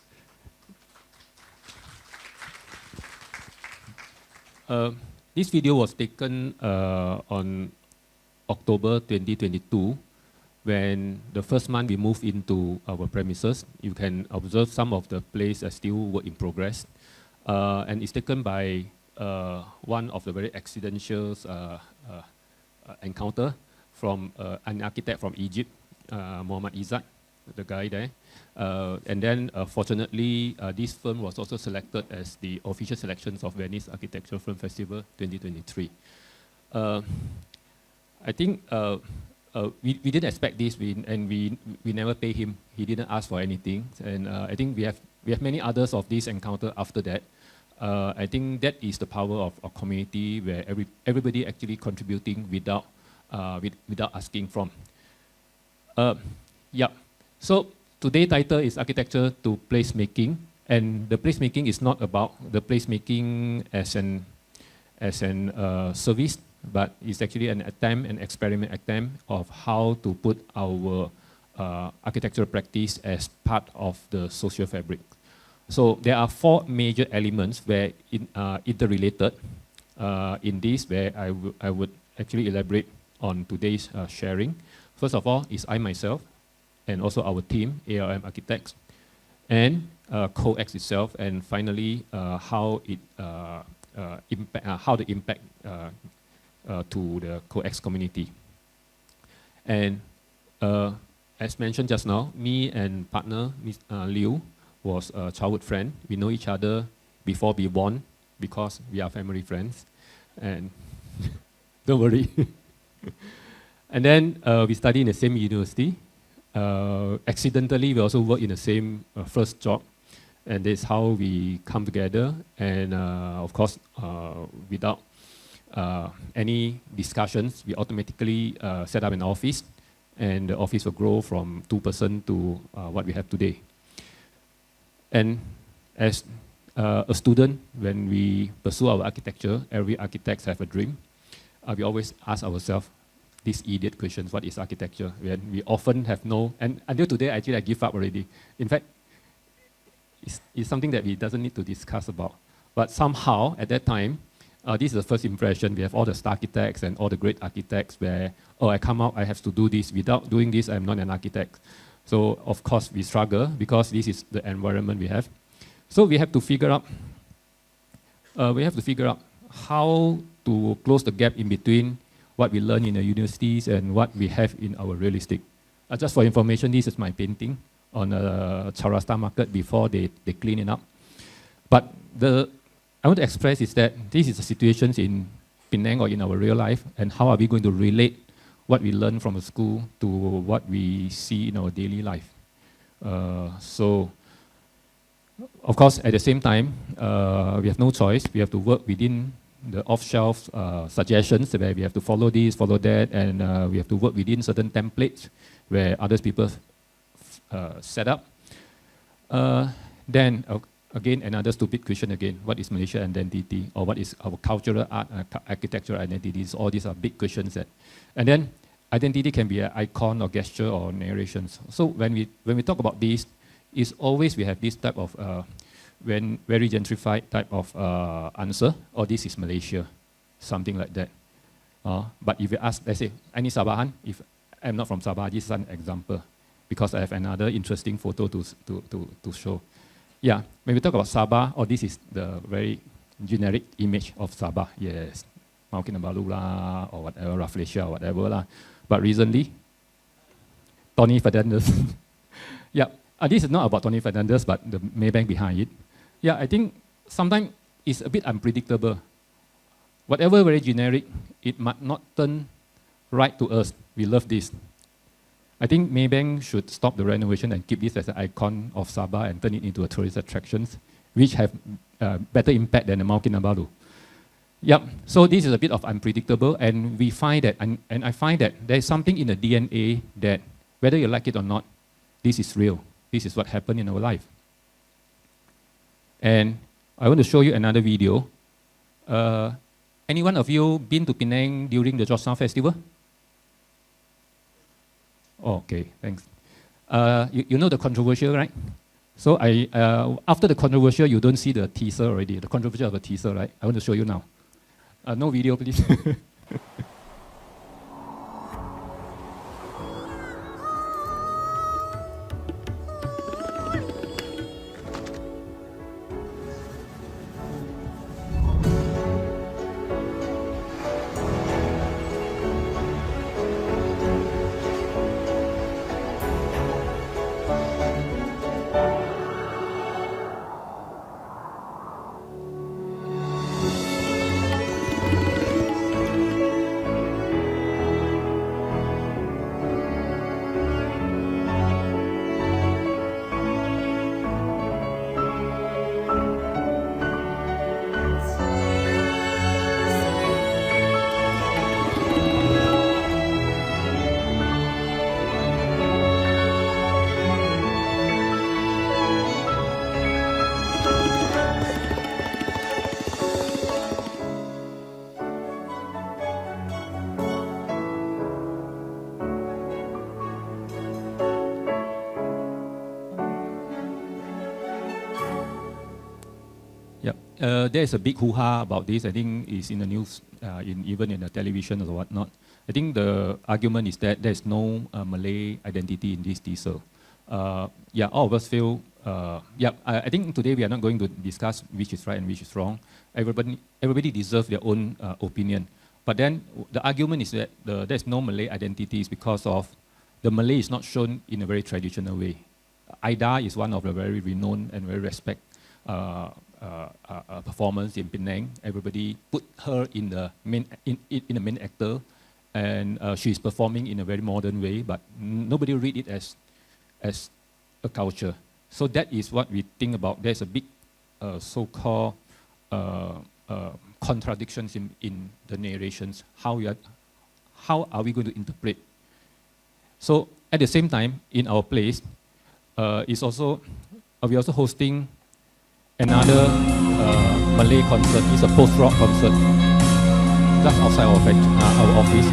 This video was taken on October 2022, when the first month we moved into our premises. You can observe some of the place are still work in progress. And it's taken by one of the very accidental encounter from an architect from Egypt, Muhammad Izzat, the guy there. And then fortunately, this film was also selected as the official selections of Venice Architectural Film Festival 2023. I think we didn't expect this, and we never pay him. He didn't ask for anything, and I think we have many others of this encounter after that. I think that is the power of a community where everybody actually contributing without asking from. Yeah. So today's title is Architecture to Placemaking, and the placemaking is not about the placemaking as an service, but it's actually an attempt, an experiment attempt of how to put our architectural practice as part of the social fabric. So there are four major elements where interrelated in this, where I would actually elaborate on today's sharing. First of all is I myself, and also our team, ARM Architects, and COEX itself, and finally how it impact to the COEX community. And as mentioned just now, me and partner Miss Liu was a childhood friend. We know each other before we born because we are family friends. And don't worry. And then we study in the same university. Accidentally, we also work in the same first job. And that's how we come together. And of course, without any discussions, we automatically set up an office. And the office will grow from 2% to what we have today. And as a student, when we pursue our architecture, every architect has a dream. We always ask ourselves these idiot questions: what is architecture? When we often have no, and until today, actually, I give up already. In fact, it's something that we doesn't need to discuss about. But somehow, at that time, this is the first impression. We have all the star architects and all the great architects where, oh, I come out, I have to do this. Without doing this, I'm not an architect. So, of course, we struggle because this is the environment we have. So we have to figure out how to close the gap in between what we learn in the universities and what we have in our real estate. Just for information, this is my painting on a Charasta market before they clean it up. But I want to express is that this is the situations in Penang or in our real life, and how are we going to relate what we learn from a school to what we see in our daily life. So, of course, at the same time, we have no choice. We have to work within the off-shelf suggestions where we have to follow this, follow that, and we have to work within certain templates where other people set up. Then, again, another stupid question again: what is Malaysia identity, or what is our cultural art, architectural identities? All these are big questions. And then, identity can be an icon or gesture or narrations. So when we talk about this, is always we have this type of when very gentrified type of answer, or this is Malaysia, something like that. But if you ask, let's say, any Sabahan, if I'm not from Sabah, this is an example, because I have another interesting photo to show. Yeah, when we talk about Sabah, this is the very generic image of Sabah. Yes, Mau Kinabalu lah, or whatever, Rafflesia, or whatever lah. But recently, Tony Fernandez. Yeah, this is not about Tony Fernandez, but the Maybank behind it. Yeah, I think sometimes it's a bit unpredictable. Whatever very generic, it might not turn right to us. We love this. I think Maybank should stop the renovation and keep this as an icon of Sabah and turn it into a tourist attractions, which have better impact than the Mau Kinabalu. Yep, so this is a bit of unpredictable, and we find that, and I find that there's something in the DNA that, whether you like it or not, this is real. This is what happened in our life. And I want to show you another video. Any one of you been to Penang during the Georgetown Festival? Oh, okay, thanks. You know the controversial, right? So after the controversial, you don't see the teaser already, the controversial of the teaser, right? I want to show you now. No video, please. There's a big hoo-ha about this. I think it's in the news, even in the television or whatnot. I think the argument is that there's no Malay identity in this diesel. Yeah, all of us feel, I think today we are not going to discuss which is right and which is wrong. Everybody deserves their own opinion. But then the argument is that there's no Malay identities because of the Malay is not shown in a very traditional way. Aida is one of the very renowned and very respected performance in Penang. Everybody put her in the main actor, and she's performing in a very modern way, but nobody read it as a culture. So that is what we think about. There's a big so-called contradictions in the narrations. How are we going to interpret? So at the same time, in our place, we're also hosting another Malay concert. It's a post-rock concert just outside our office.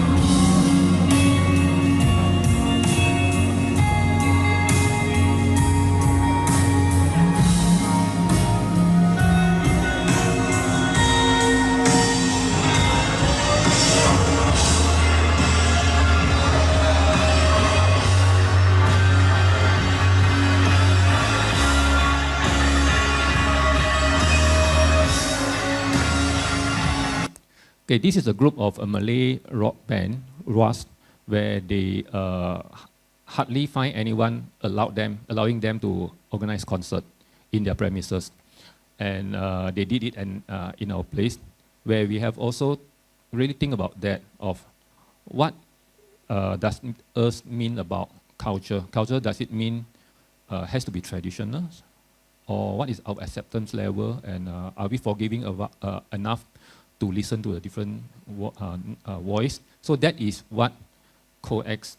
Okay, this is a group of a Malay rock band, ROAS, where they hardly find anyone allowing them to organize concert in their premises. And they did it in our place, where we have also really think about that, of what does us mean about culture? Culture, does it mean has to be traditional? Or what is our acceptance level? And are we forgiving enough to listen to a different voice? So that is what COEX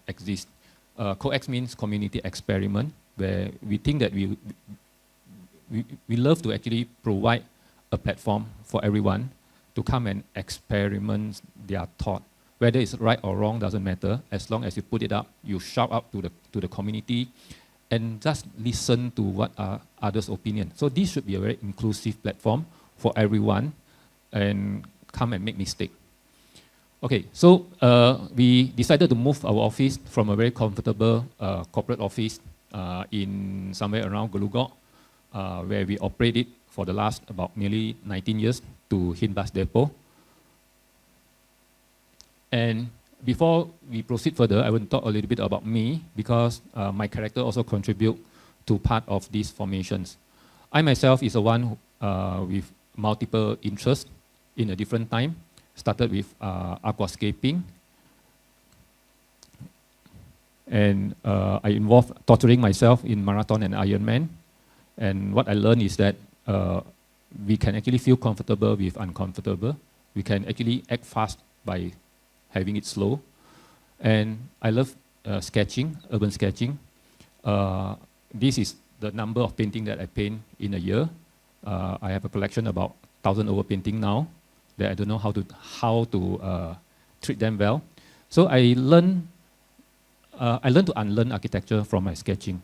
exists. COEX means community experiment, where we think that we love to actually provide a platform for everyone to come and experiment their thought. Whether it's right or wrong doesn't matter, as long as you put it up, you shout out to the community, and just listen to what are others' opinion. So this should be a very inclusive platform for everyone, and come and make mistake. Okay, so we decided to move our office from a very comfortable corporate office in somewhere around Gelugok, where we operated for the last about nearly 19 years, to Hinbas Depot. And before we proceed further, I will talk a little bit about me, because my character also contribute to part of these formations. I myself is a one with multiple interests in a different time. Started with aquascaping, and I involved torturing myself in marathon and Ironman. And what I learned is that we can actually feel comfortable with uncomfortable. We can actually act fast by having it slow. And I love sketching, urban sketching. This is the number of painting that I paint in a year. I have a collection about 1,000 over painting now, that I don't know how to treat them well. So I learned to unlearn architecture from my sketching,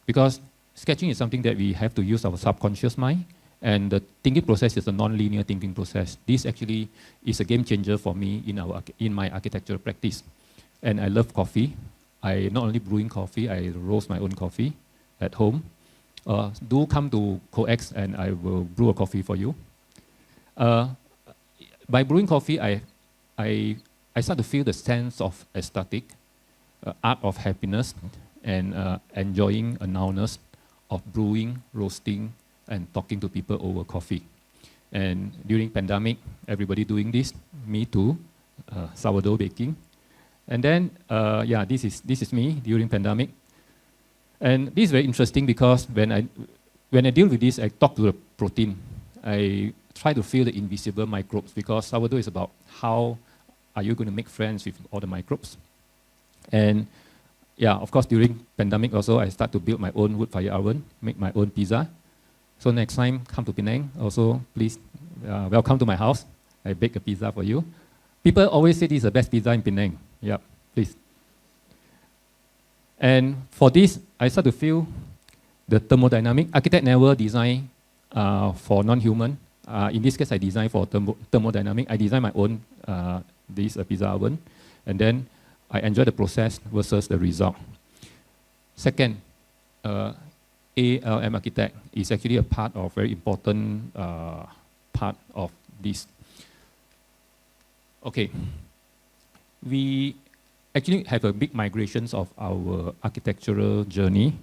because sketching is something that we have to use our subconscious mind, and the thinking process is a non-linear thinking process. This actually is a game changer for me in my architectural practice. And I love coffee. I not only brewing coffee, I roast my own coffee at home. Do come to COEX and I will brew a coffee for you. By brewing coffee, I start to feel the sense of aesthetic, art of happiness, and enjoying a nowness of brewing, roasting, and talking to people over coffee. And during pandemic, everybody doing this, me too, sourdough baking. And then, this is me during pandemic. And this is very interesting, because when I deal with this, I talk to the protein. I try to feel the invisible microbes, because sourdough is about how are you going to make friends with all the microbes. And yeah, of course, during pandemic also, I start to build my own wood fire oven, make my own pizza. So next time, come to Penang. Also, please welcome to my house. I bake a pizza for you. People always say this is the best pizza in Penang. Yeah, please. And for this, I start to feel the thermodynamic. Architect never design for non-human. In this case, I design for thermodynamic. I design my own this pizza oven, and then I enjoy the process versus the result. Second, ALM architect is actually a part of very important part of this. Okay, we actually have a big migrations of our architectural journey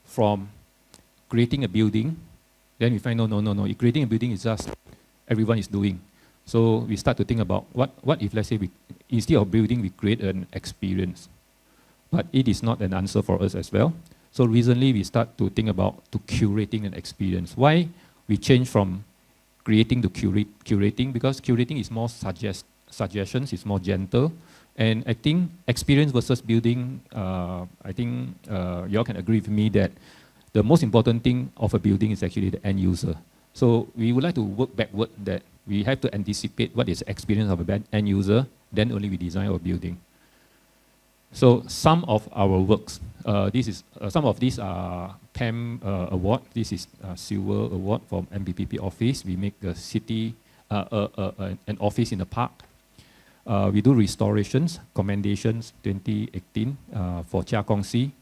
from creating a building. Then we find, no, creating a building is just everyone is doing. So we start to think about what if, let's say, instead of building, we create an experience. But it is not an answer for us as well. So recently we start to think about curating an experience. Why we change from creating to curating? Because curating is more suggestions, it's more gentle. And I think experience versus building, I think you all can agree with me that the most important thing of a building is actually the end user. So we would like to work backward, that we have to anticipate what is the experience of an end user, then only we design our building. So some of our works, some of these are PAM award. This is a silver award from MBPP office. We make a city, an office in the park. We do restorations, commendations 2018 for Chia Kong Si.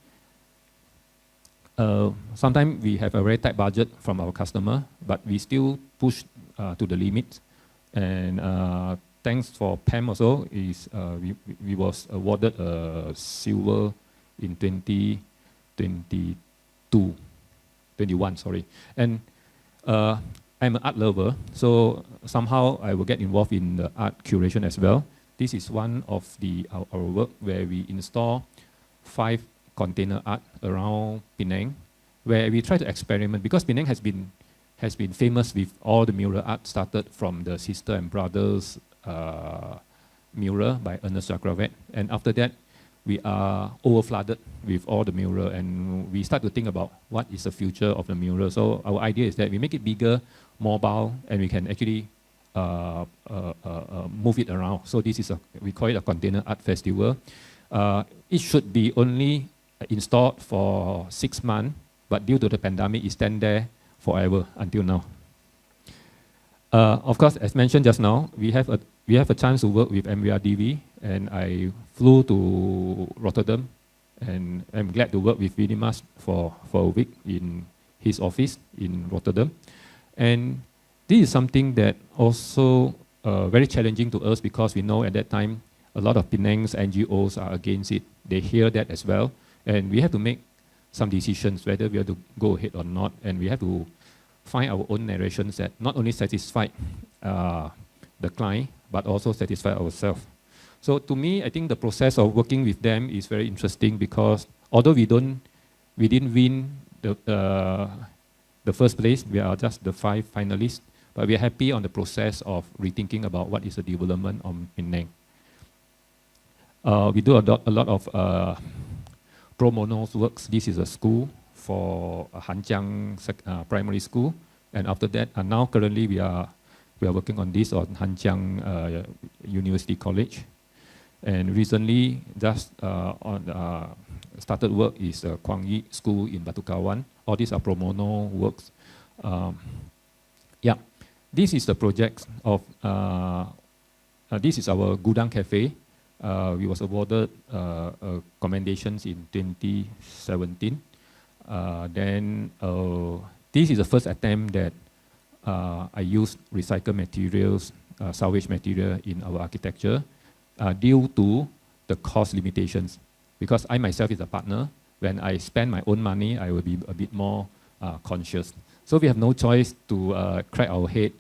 Sometimes we have a very tight budget from our customer, but we still push to the limit. And thanks for PAM also, we was awarded a silver in 2021, sorry. And I'm an art lover, so somehow I will get involved in the art curation as well. This is one of our work where we install 5 container art around Penang, where we try to experiment, because Penang has been famous with all the mural art, started from the Sister and Brothers mural by Ernest Chakravet, and after that we are overflooded with all the mural, and we start to think about what is the future of the mural. So our idea is that we make it bigger, mobile, and we can actually move it around. So this is we call it a container art festival. It should be only installed for 6 months, but due to the pandemic, it stand there forever until now. Of course, as mentioned just now, we have a chance to work with MVRDV, and I flew to Rotterdam, and I'm glad to work with Vinimas for a week in his office in Rotterdam. And this is something that also very challenging to us, because we know at that time a lot of Penang's NGOs are against it. They hear that as well, and we have to make some decisions whether we have to go ahead or not, and we have to find our own narrations that not only satisfy the client, but also satisfy ourselves. So to me, I think the process of working with them is very interesting, because although we didn't win the first place, we are just the 5 finalists, but we are happy on the process of rethinking about what is the development of Penang. We do a lot of pro bono works. This is a school for Hanjiang Primary School, and after that, now currently we are working on this on Hanjiang University College, and recently just started work is Kwang Yi School in Batu Kawan. All these are pro bono works. Yeah, this is the project of this is our Gudang Cafe. We was awarded commendations in 2017. Then this is the first attempt that I used recycled materials, salvage material in our architecture due to the cost limitations. Because I myself is a partner, when I spend my own money, I will be a bit more conscious. So we have no choice to crack our head,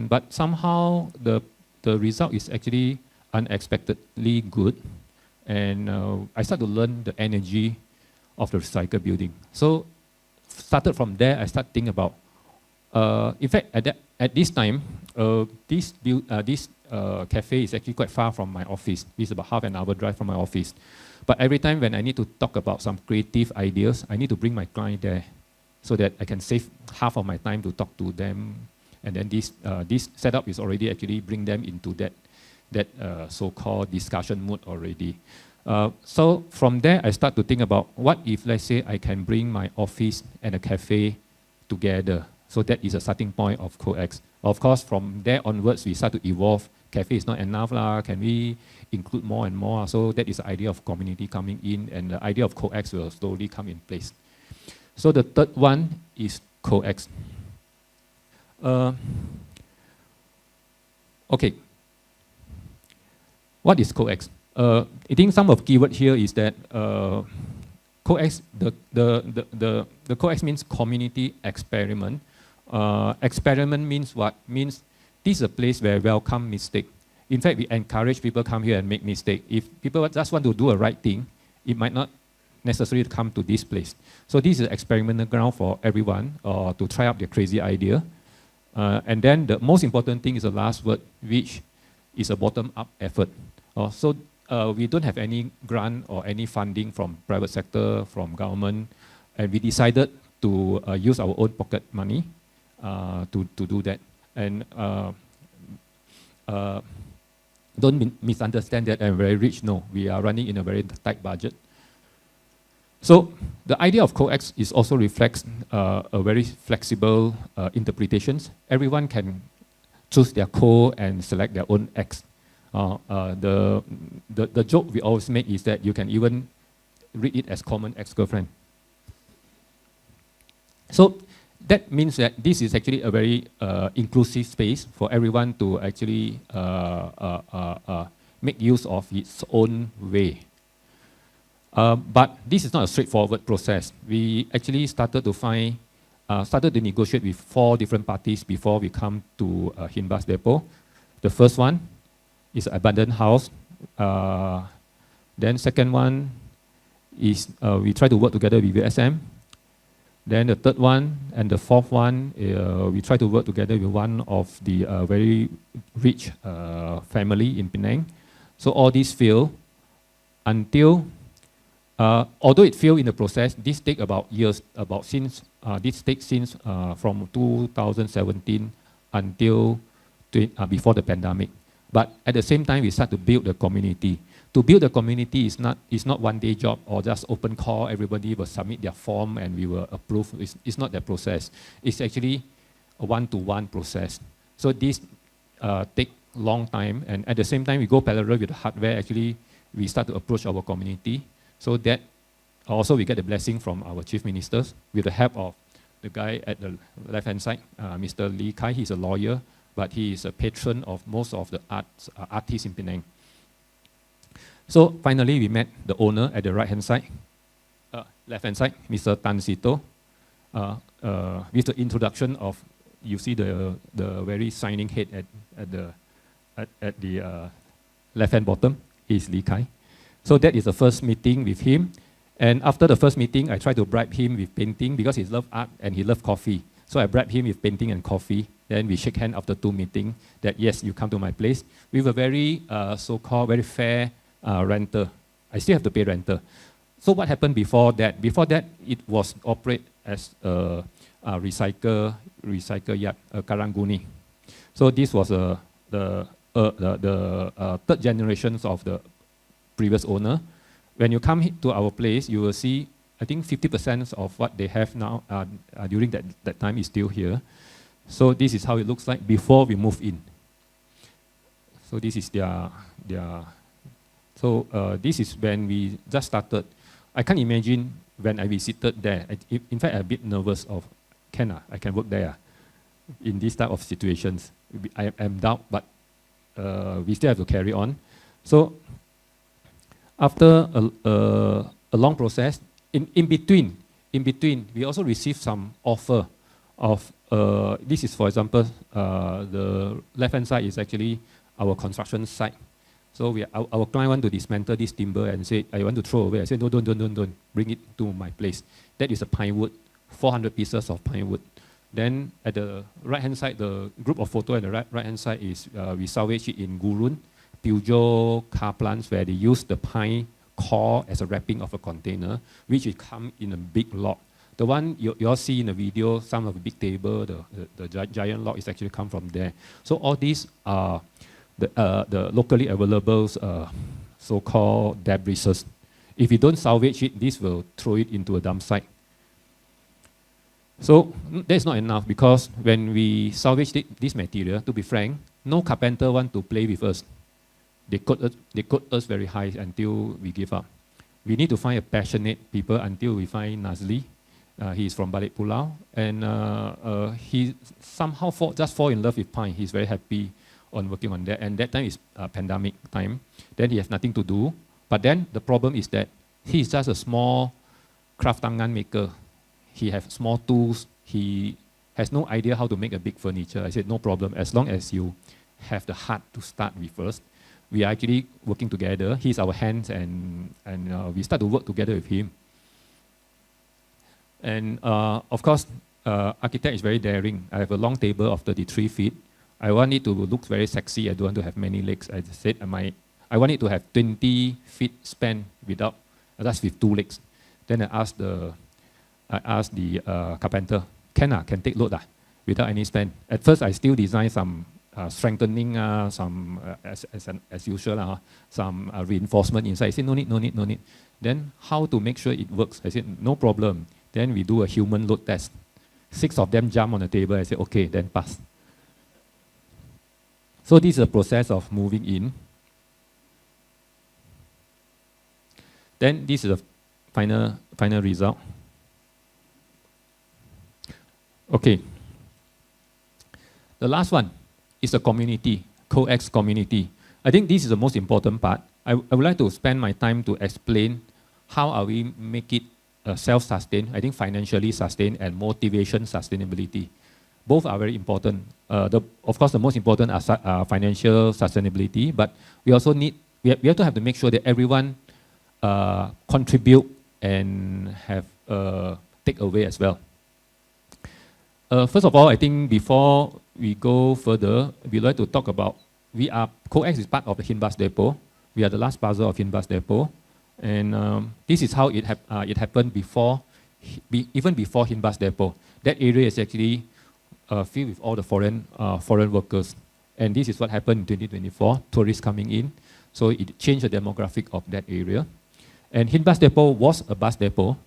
but somehow the result is actually unexpectedly good, and I start to learn the energy of the recycled building. So started from there, I start thinking about, in fact, at this time, this cafe is actually quite far from my office. It's about half an hour drive from my office. But every time when I need to talk about some creative ideas, I need to bring my client there so that I can save half of my time to talk to them. And then this setup is already actually bring them into that so-called discussion mood already. So from there, I start to think about what if, let's say, I can bring my office and a cafe together. So that is a starting point of COEX. Of course, from there onwards, we start to evolve. Cafe is not enough lah. Can we include more and more? So that is the idea of community coming in, and the idea of COEX will slowly come in place. So the third one is COEX. Okay. What is COEX? I think some of keyword here is that COEX, the COEX means community experiment. Experiment means what? Means this is a place where welcome mistake. In fact, we encourage people come here and make mistake. If people just want to do a right thing, it might not necessarily come to this place. So this is an experimental ground for everyone to try out their crazy idea. And then the most important thing is the last word, which is a bottom-up effort. So we don't have any grant or any funding from private sector, from government, and we decided to use our own pocket money to do that. And don't misunderstand that I'm very rich. No, we are running in a very tight budget. So the idea of COEX is also reflects a very flexible interpretations. Everyone can choose their co and select their own X. The joke we always make is that you can even read it as common ex-girlfriend. So that means that this is actually a very inclusive space for everyone to actually make use of its own way. But this is not a straightforward process. We actually started to negotiate with 4 different parties before we come to Hinbas Depot. The first one is abandoned house. Then second one is we try to work together with USM. Then the third one and the fourth one, we try to work together with one of the very rich family in Penang. So all these fail until, although it failed in the process, this take about years, this takes since from 2017 until before the pandemic. But at the same time, we start to build the community. To build a community is not one day job or just open call, everybody will submit their form and we will approve. It's not that process. It's actually a one-to-one process. So this take long time, and at the same time we go parallel with the hardware. Actually, we start to approach our community. So that also we get the blessing from our chief ministers with the help of the guy at the left-hand side, Mr. Lee Kai. He's a lawyer, but he is a patron of most of the artists in Penang. So finally, we met the owner at the right-hand side, left-hand side, Mr. Tan Sito. With the introduction of, you see the very shining head at the left-hand bottom is Lee Kai. So that is the first meeting with him. And after the first meeting, I tried to bribe him with painting because he loved art and he loved coffee. So I bribed him with painting and coffee. Then we shake hands after 2 meetings that yes, you come to my place. We were very so-called very fair renter. I still have to pay renter. So what happened before that? Before that, it was operate as a recycle yard, a Karanguni. So this was the third generations of the previous owner. When you come to our place, you will see, I think 50% of what they have now during that time is still here. So this is how it looks like before we move in. So this is their so this is when we just started. I can't imagine when I visited there. In fact, I'm a bit nervous of, I can work there in this type of situations. I am doubt, but we still have to carry on. So after a long process, in between, we also received some offer of, this is for example, the left-hand side is actually our construction site. So our client want to dismantle this timber and say, I want to throw away. I said, no, don't, bring it to my place. That is a pine wood, 400 pieces of pine wood. Then at the right-hand side, the group of photo at the right-hand side is, we salvage it in Gurun, Peugeot car plants where they use the pine core as a wrapping of a container, which will come in a big log. The one you all see in the video, some of the big table, the giant log is actually come from there. So all these are the locally available so-called debris. If you don't salvage it, this will throw it into a dump site. So that's not enough because when we salvage this material, to be frank, no carpenter want to play with us. They quote us very high until we give up. We need to find a passionate people until we find Nazli. He's from Balik Pulau, and he somehow just fall in love with pine. He's very happy on working on that. And that time is pandemic time. Then he has nothing to do. But then the problem is that he is just a small craft tangan maker. He has small tools. He has no idea how to make a big furniture. I said, no problem. As long as you have the heart to start with first. We are actually working together. He's our hands, and we start to work together with him. And of course, architect is very daring. I have a long table of 33 feet. I want it to look very sexy. I don't want to have many legs. I said I want it to have 20 feet span without, just with 2 legs. Then I asked the carpenter, can take load without any span. At first, I still design some strengthening, some as usual, some reinforcement inside. I said, no need. Then how to make sure it works? I said, no problem. Then we do a human load test. 6 of them jump on the table. I said, okay, then pass. So this is a process of moving in. Then this is the final result. Okay. The last one is the community, COEX community. I think this is the most important part. I would like to spend my time to explain how are we make it self-sustained, I think financially sustained, and motivation sustainability. Both are very important. Of course, the most important are financial sustainability, but we also we have to make sure that everyone contribute and have take away as well. First of all, I think before we go further, we'd like to talk about, COEX is part of the Hinbus Depot. We are the last puzzle of Hinbus Depot. And this is how it happened before, even before Hinbus Depot. That area is actually filled with all the foreign workers. And this is what happened in 2024, tourists coming in. So it changed the demographic of that area. And Hinbus Depot was a bus depot.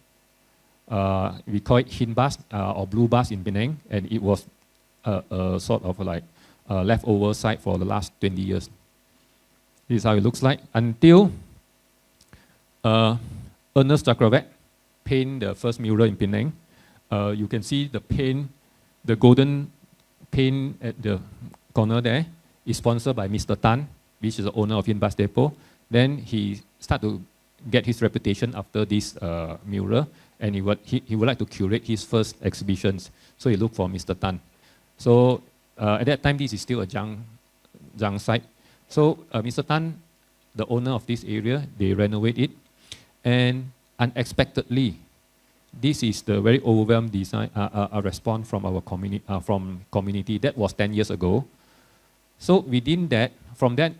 We call it Hinbus or Blue Bus in Penang, and it was a sort of like a leftover site for the last 20 years. This is how it looks like until Ernest Chakravet painted the first mural in Penang. You can see the paint, the golden paint at the corner there is sponsored by Mr. Tan, which is the owner of Hinbus Depot. Then he started to get his reputation after this mural, and he would like to curate his first exhibitions. So he looked for Mr. Tan. So at that time, this is still a junk site. So Mr. Tan, the owner of this area, they renovate it, and unexpectedly, this is the very overwhelmed design a response from our community. That was 10 years ago. So within that, from there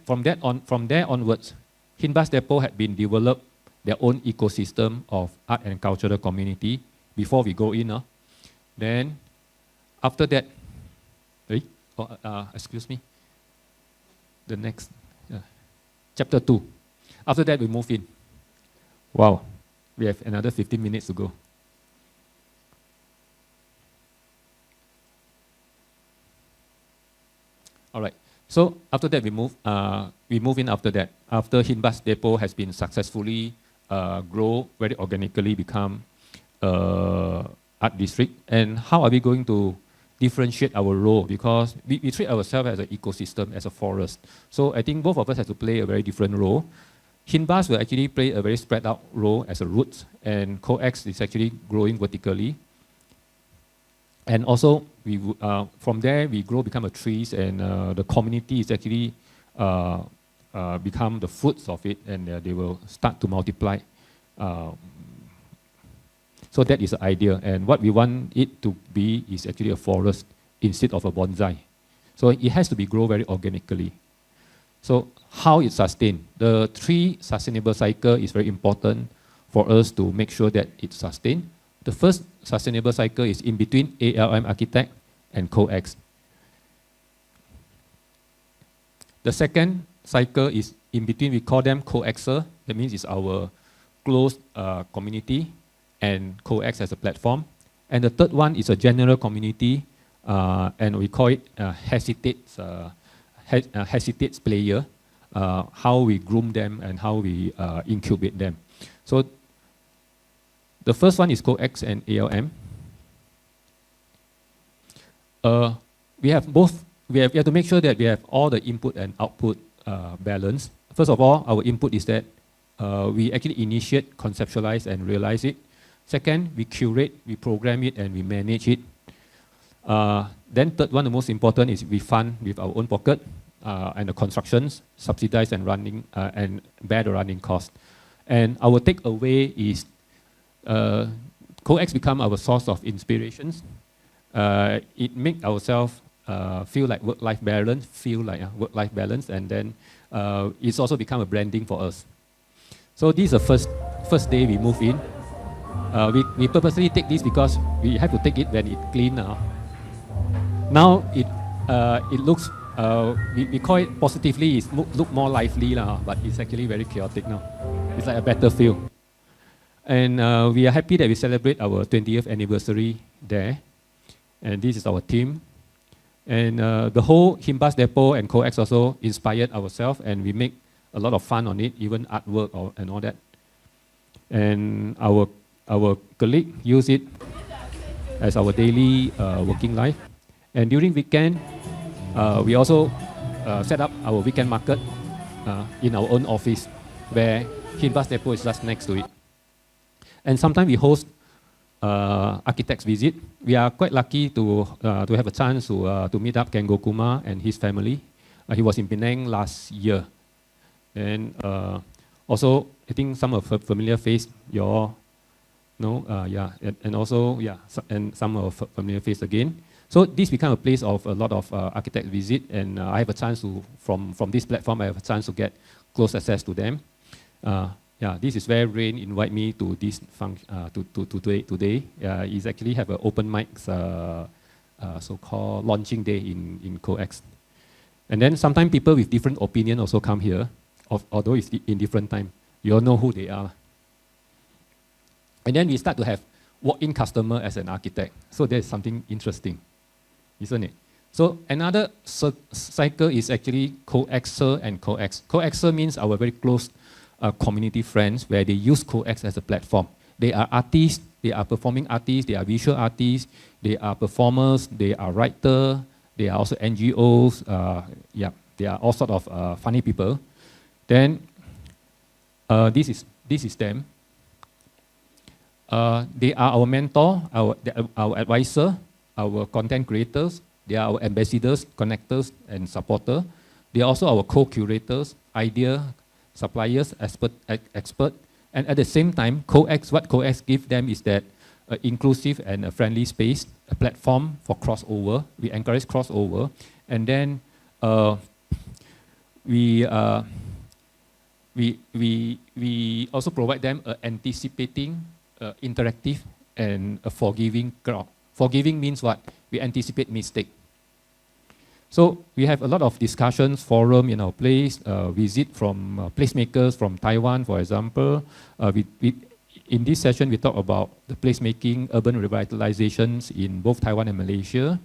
onwards, Hinbus Depot had been developed their own ecosystem of art and cultural community before we go in. Then after that, excuse me, the next, chapter 2. After that, we move in. Wow, we have another 15 minutes to go. All right, so after that, we move in after that. After Hinbus Depot has been successfully grow very organically, become art district. And how are we going to differentiate our role? Because we treat ourselves as an ecosystem, as a forest. So I think both of us have to play a very different role. Hinbus will actually play a very spread out role as a root, and COEX is actually growing vertically. And also, from there, we become a trees, and the community is actually become the fruits of it, and they will start to multiply. So that is the idea. And what we want it to be is actually a forest instead of a bonsai. So it has to be grown very organically. So how it's sustained? The 3 sustainable cycle is very important for us to make sure that it's sustained. The first sustainable cycle is in between ALM Architect and COEX. The second cycle is in between, we call them COEXer. That means it's our closed community and COEX as a platform. And the third one is a general community, and we call it hesitates player, how we groom them and how we incubate them. So the first one is COEX and ALM. We have both we have to make sure that we have all the input and output balance. First of all, our input is that we actually initiate, conceptualize, and realize it. Second, we curate, we program it, and we manage it. Then third one, the most important is we fund with our own pocket and the constructions, subsidize and running and bear the running cost. And our takeaway is COEX become our source of inspirations. It make ourselves feel like work-life balance, and then it's also become a branding for us. So this is the first day we move in. We purposely take this because we have to take it when it's clean now. Now it looks, we call it positively, it look more lively now, but it's actually very chaotic now. It's like a battlefield. And we are happy that we celebrate our 20th anniversary there. And this is our team. And the whole Himbas Depot and COEX also inspired ourselves, and we make a lot of fun on it, even artwork and all that. And our colleague use it as our daily working life. And during weekend, we also set up our weekend market in our own office, where Himbas Depot is just next to it. And sometimes we host architects visit. We are quite lucky to have a chance to meet up Ken Gokuma and his family. He was in Penang last year. And also, I think some of her familiar face, and also, and some of familiar face again. So this became a place of a lot of architect visit, and I have a chance to, from this platform, I have a chance to get close access to them. This is where Rain invite me to this today. He's actually have an open mics, so-called launching day in COEX. And then sometimes people with different opinion also come here, although it's in different time. You all know who they are. And then we start to have walk-in customer as an architect. So there's something interesting, isn't it? So another cycle is actually COEXer and COEX. COEXer means our very close community friends, where they use COEX as a platform. They are artists, they are performing artists, they are visual artists, they are performers, they are writers, they are also NGOs, they are all sort of funny people. Then this is them. They are our mentor, our advisor, our content creators. They are our ambassadors, connectors, and supporters. They are also our co-curators, idea suppliers, expert. And at the same time, COEX, what COEX gives them is that inclusive and a friendly space, a platform for crossover. We encourage crossover. And then we also provide them anticipating, interactive, and a forgiving crowd. Forgiving means what? We anticipate mistake. So we have a lot of discussions, forum in our place, visit from placemakers from Taiwan, for example. In this session, we talk about the placemaking, urban revitalizations in both Taiwan and Malaysia.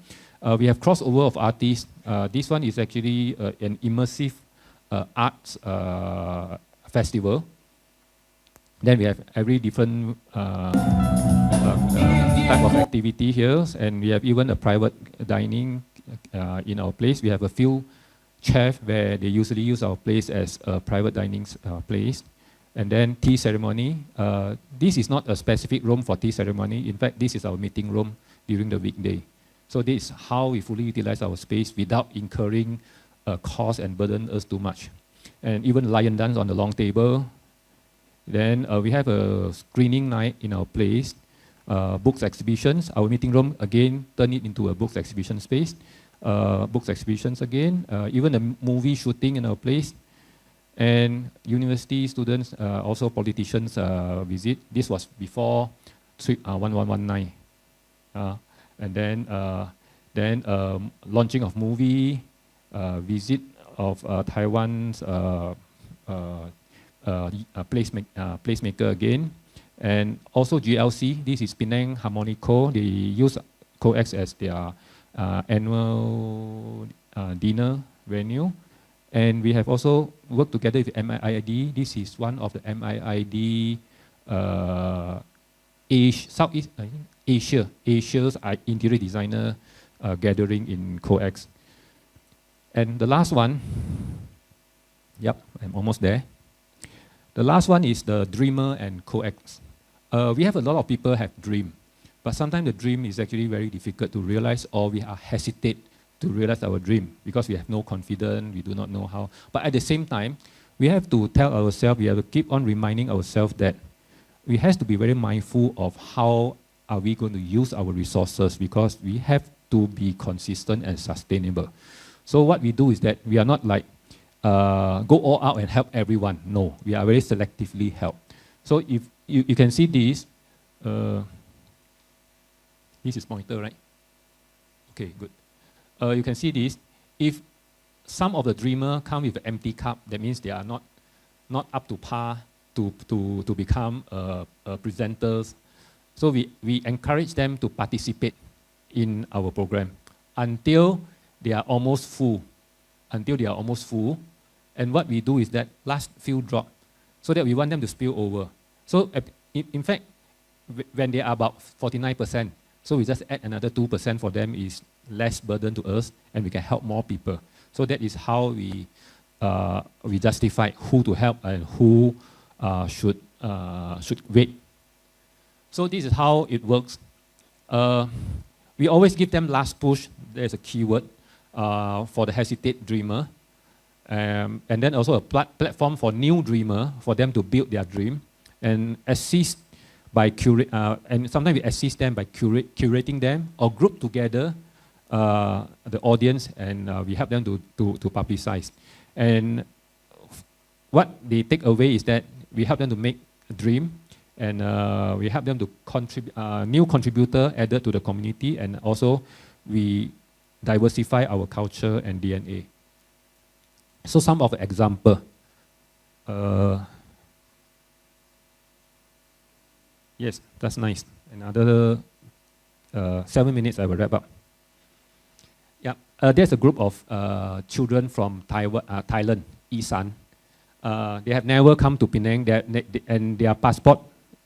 We have crossover of artists. This one is actually an immersive arts festival. Then we have every different type of activity here, and we have even a private dining in our place. We have a few chefs where they usually use our place as a private dining place. And then tea ceremony. This is not a specific room for tea ceremony. In fact, this is our meeting room during the weekday. So this is how we fully utilize our space without incurring cost and burden us too much. And even lion dance on the long table. Then we have a screening night in our place. Books exhibitions. Our meeting room, again, turn it into a books exhibition space. Books exhibitions again. Even a movie shooting in our place. And university students, also politicians visit. This was before 1119. And then launching of movie, visit of Taiwan's placemaker again. And also GLC, this is Penang Harmonico. They use COEX as their annual dinner venue. And we have also worked together with MIID. This is one of the MIID Southeast Asia's interior designer gathering in COEX. And the last one, yep, I'm almost there. The last one is the dreamer and coax. We have a lot of people have dream, but sometimes the dream is actually very difficult to realize, or we are hesitate to realize our dream because we have no confidence, we do not know how. But at the same time, we have to tell ourselves, we have to keep on reminding ourselves that we have to be very mindful of how are we going to use our resources, because we have to be consistent and sustainable. So what we do is that we are not like go all out and help everyone. No, we are very selectively help. So if you can see this is pointer, right? Okay, good. You can see this. If some of the dreamer come with an empty cup, that means they are not up to par to become presenters. So we encourage them to participate in our program until they are almost full. And what we do is that last few drop, so that we want them to spill over. So in fact, when they are about 49%, so we just add another 2% for them, is less burden to us, and we can help more people. So that is how we justify who to help and who should wait. So this is how it works. We always give them last push. There's a keyword for the hesitate dreamer. And then also a platform for new dreamer, for them to build their dream, and assist by and sometimes we assist them by curating them or group together the audience, and we help them to publicize. And what they take away is that we help them to make a dream, and we help them to contribute new contributor added to the community, and also we diversify our culture and DNA. So some of the example. Yes, that's nice. Another 7 minutes, I will wrap up. Yeah, there's a group of children from Thailand, Isan. They have never come to Penang, and their passport,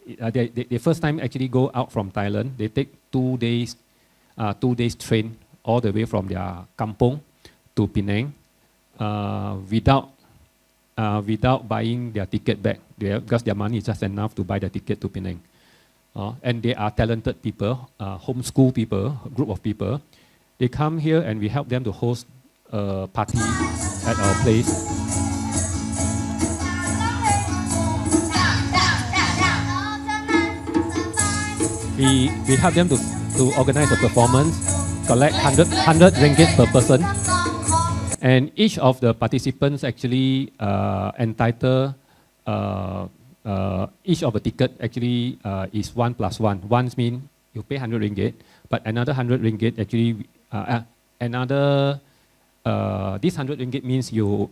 they first time actually go out from Thailand. They take 2 days train all the way from their kampong to Penang. Without buying their ticket back, because their money is just enough to buy the ticket to Penang. And they are talented people, homeschool people, a group of people. They come here and we help them to host a party at our place. We help them to organize a performance, collect 100 ringgit per person. And each of the participants actually entitled, each of the ticket actually is 1 + 1. One means you pay 100 ringgit, but another 100 ringgit actually, this 100 ringgit means you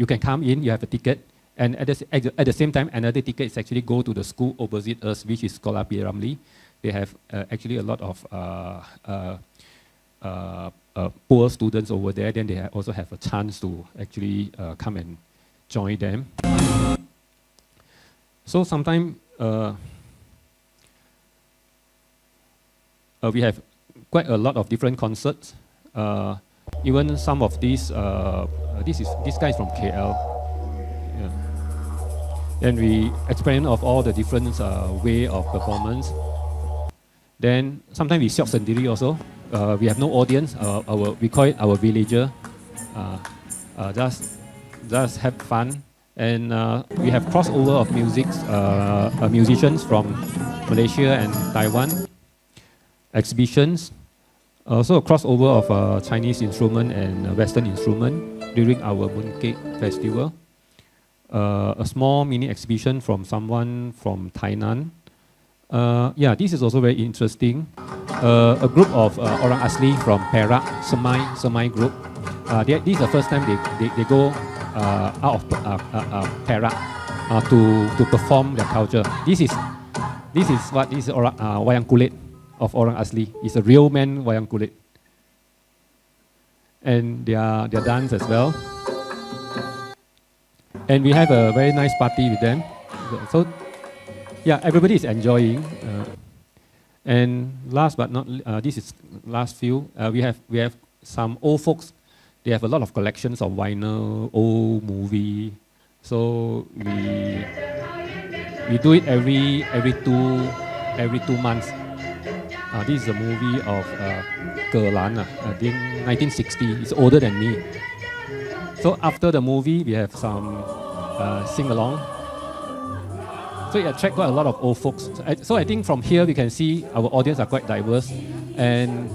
can come in, you have a ticket, and at the same time, another ticket is actually go to the school opposite us, which is Kuala Ramli. They have actually a lot of poor students over there, then they also have a chance to actually come and join them. So sometimes we have quite a lot of different concerts. Even some of these, this guy is from KL. Yeah. Then we explain of all the different way of performance. Then sometimes we siok sendiri also. We have no audience. We call it our villager. Just have fun, and we have crossover of musicians from Malaysia and Taiwan. Exhibitions, also a crossover of Chinese instrument and Western instrument during our Mooncake Festival. A small mini exhibition from someone from Tainan. Yeah, this is also very interesting. A group of Orang Asli from Perak, Semai group. This is the first time they go out of Perak to perform their culture. This is wayang kulit of Orang Asli. It's a real man wayang kulit. And their dance as well. And we have a very nice party with them. So yeah, everybody is enjoying. And last but not, this is last few. We have some old folks they have a lot of collections of vinyl, old movie. So we do it every 2 months. This is a movie of Jalan, I think 1960. It's older than me. So after the movie, we have some sing along. So it attracts quite a lot of old folks. So I think from here we can see our audience are quite diverse. And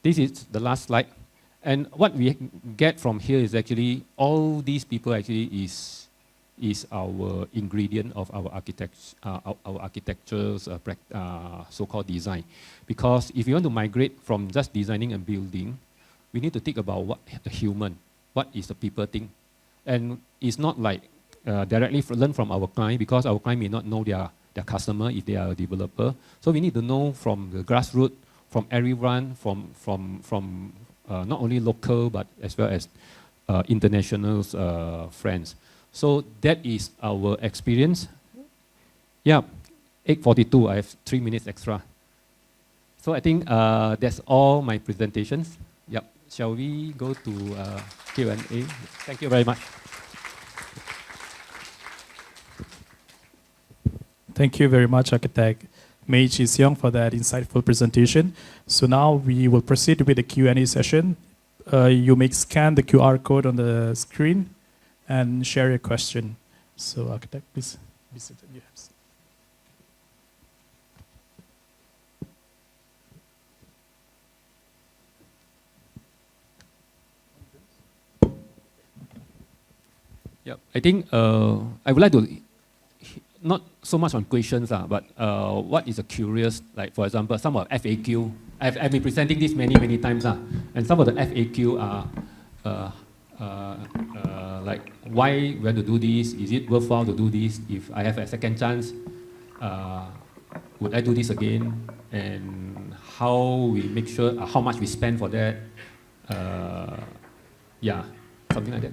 this is the last slide. And what we get from here is actually all these people actually is our ingredient of our architecture's so-called design. Because if you want to migrate from just designing a building, we need to think about what the human, what is the people think. And it's not like directly learn from our client, because our client may not know their customer if they are a developer. So we need to know from the grassroots, from everyone, from not only local but as well as international friends. So that is our experience. Yeah, 8:42. I have 3 minutes extra. So I think that's all my presentations. Yep. Shall we go to Q&A? Thank you very much. Thank you very much, Architect Chee Seong, for that insightful presentation. So now we will proceed with the Q&A session. You may scan the QR code on the screen and share your question. So Architect, please be seated. Yes. Yeah, I think I would like to, not so much on questions, but what is a curious, like for example, some of FAQ. I've been presenting this many times, and some of the FAQ are like, why we want to do this? Is it worthwhile to do this? If I have a second chance, would I do this again? And how we make sure, how much we spend for that? Yeah, something like that.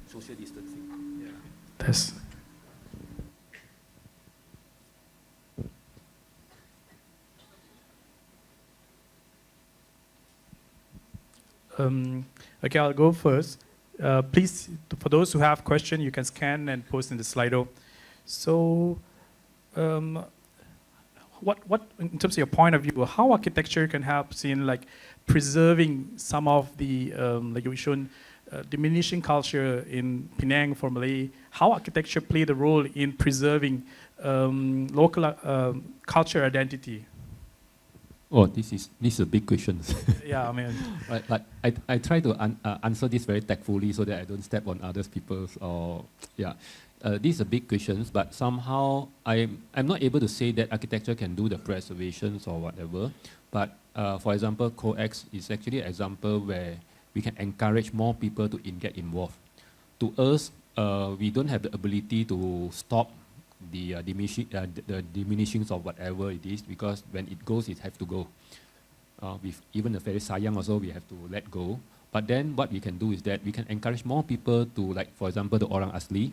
Social distancing. Yeah. Yes. Okay, I'll go first. Please, for those who have questions, you can scan and post in the Slido. So, what in terms of your point of view, how architecture can help in like preserving some of the like you shown diminishing culture in Penang for Malay? How architecture played a role in preserving local culture identity? Oh, this is a big question. Yeah, I mean, but I try to answer this very tactfully so that I don't step on others people's or yeah. These are big questions, but somehow I'm not able to say that architecture can do the preservations or whatever. But for example, COEX is actually an example where we can encourage more people to get involved. To us, we don't have the ability to stop the diminishings of whatever it is, because when it goes, it has to go. With even the very sayang also, we have to let go. But then what we can do is that we can encourage more people to, like for example, the Orang Asli.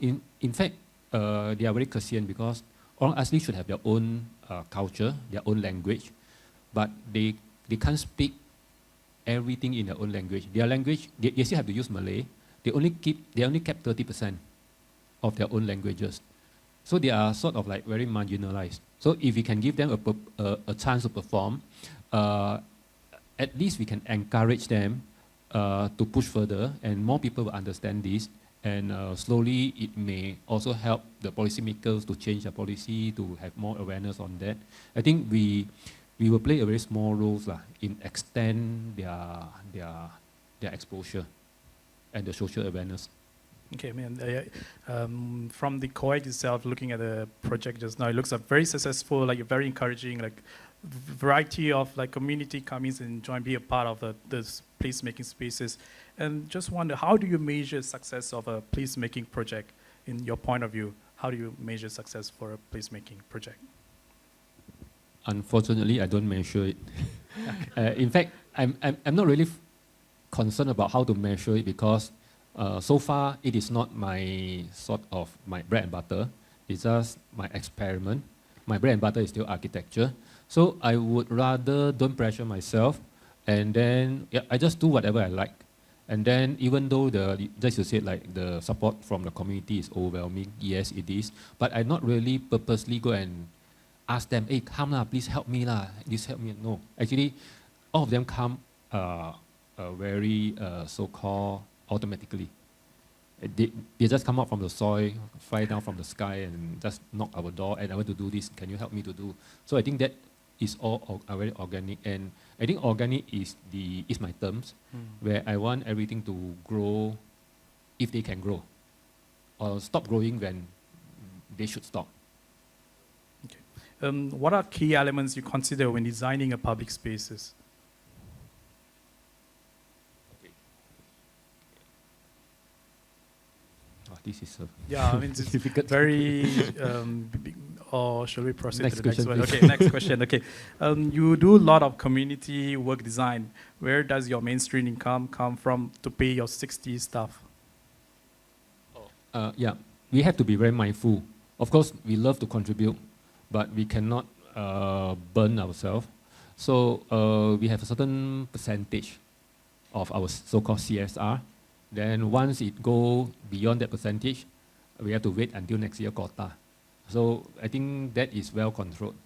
In fact, they are very kasihan because Orang Asli should have their own culture, their own language, but they can't speak everything in their own language. Their language, they still have to use Malay. They only kept 30% of their own languages. So they are sort of like very marginalized. So if we can give them a chance to perform, at least we can encourage them to push further, and more people will understand this. And slowly it may also help the policymakers to change their policy, to have more awareness on that. I think we will play a very small role in extend their exposure and the social awareness. okay, man. From the COEX itself, looking at the project just now, it looks very successful, like very encouraging, like variety of like community coming and join, be a part of this placemaking spaces. And just wonder, how do you measure success of a placemaking project in your point of view? How do you measure success for a placemaking project? Unfortunately, I don't measure it. In fact, I'm not really concerned about how to measure it, because So far, it is not my sort of my bread and butter. It's just my experiment. My bread and butter is still architecture. So I would rather don't pressure myself, and then I just do whatever I like. And then even though just you said like the support from the community is overwhelming, yes it is, but I not really purposely go and ask them, hey, come lah, please help me lah, please help me. No, actually, all of them come very so-called automatically. They just come out from the soil, fly down from the sky, and just knock our door. And I want to do this. Can you help me to do? So I think that is all very organic, and I think organic is my terms, where I want everything to grow, if they can grow, or stop growing when they should stop. What are key elements you consider when designing a public spaces? This is a I mean, it's difficult. Very. Or shall we proceed Next to the next question, one? please. Okay, next question. Okay, you do a lot of community work design. Where does your mainstream income come from to pay your 60 staff? Yeah, we have to be very mindful. Of course, we love to contribute, but we cannot burn ourselves. So we have a certain percentage of our so-called CSR. Then once it goes beyond that percentage, we have to wait until next year quota. So I think that is well controlled.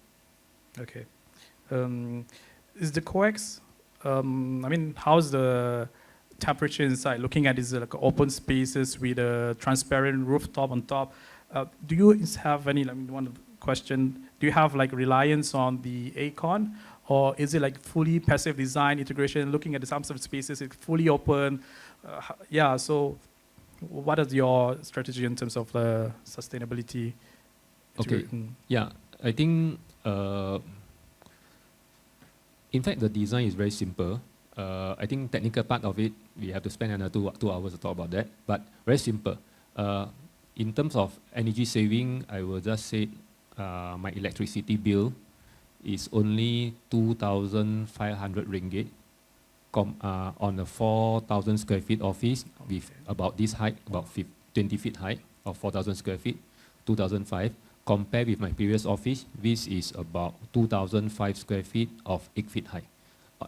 Okay. Is the coax, I mean, how's the temperature inside? Looking at these like open spaces with a transparent rooftop on top. Do you have any, one question, do you have like reliance on the ACON? Or is it like fully passive design integration, looking at some of the spaces, it's fully open? So what is your strategy in terms of the sustainability? Okay, yeah, I think, in fact, the design is very simple. I think technical part of it, we have to spend another two hours to talk about that, but very simple. In terms of energy saving, I will just say my electricity bill is only 2,500 ringgit on a 4,000 square feet office with about this height, about 20 feet height of 4,000 square feet, 2,005. Compared with my previous office, this is about 2,005 square feet of 8 feet high,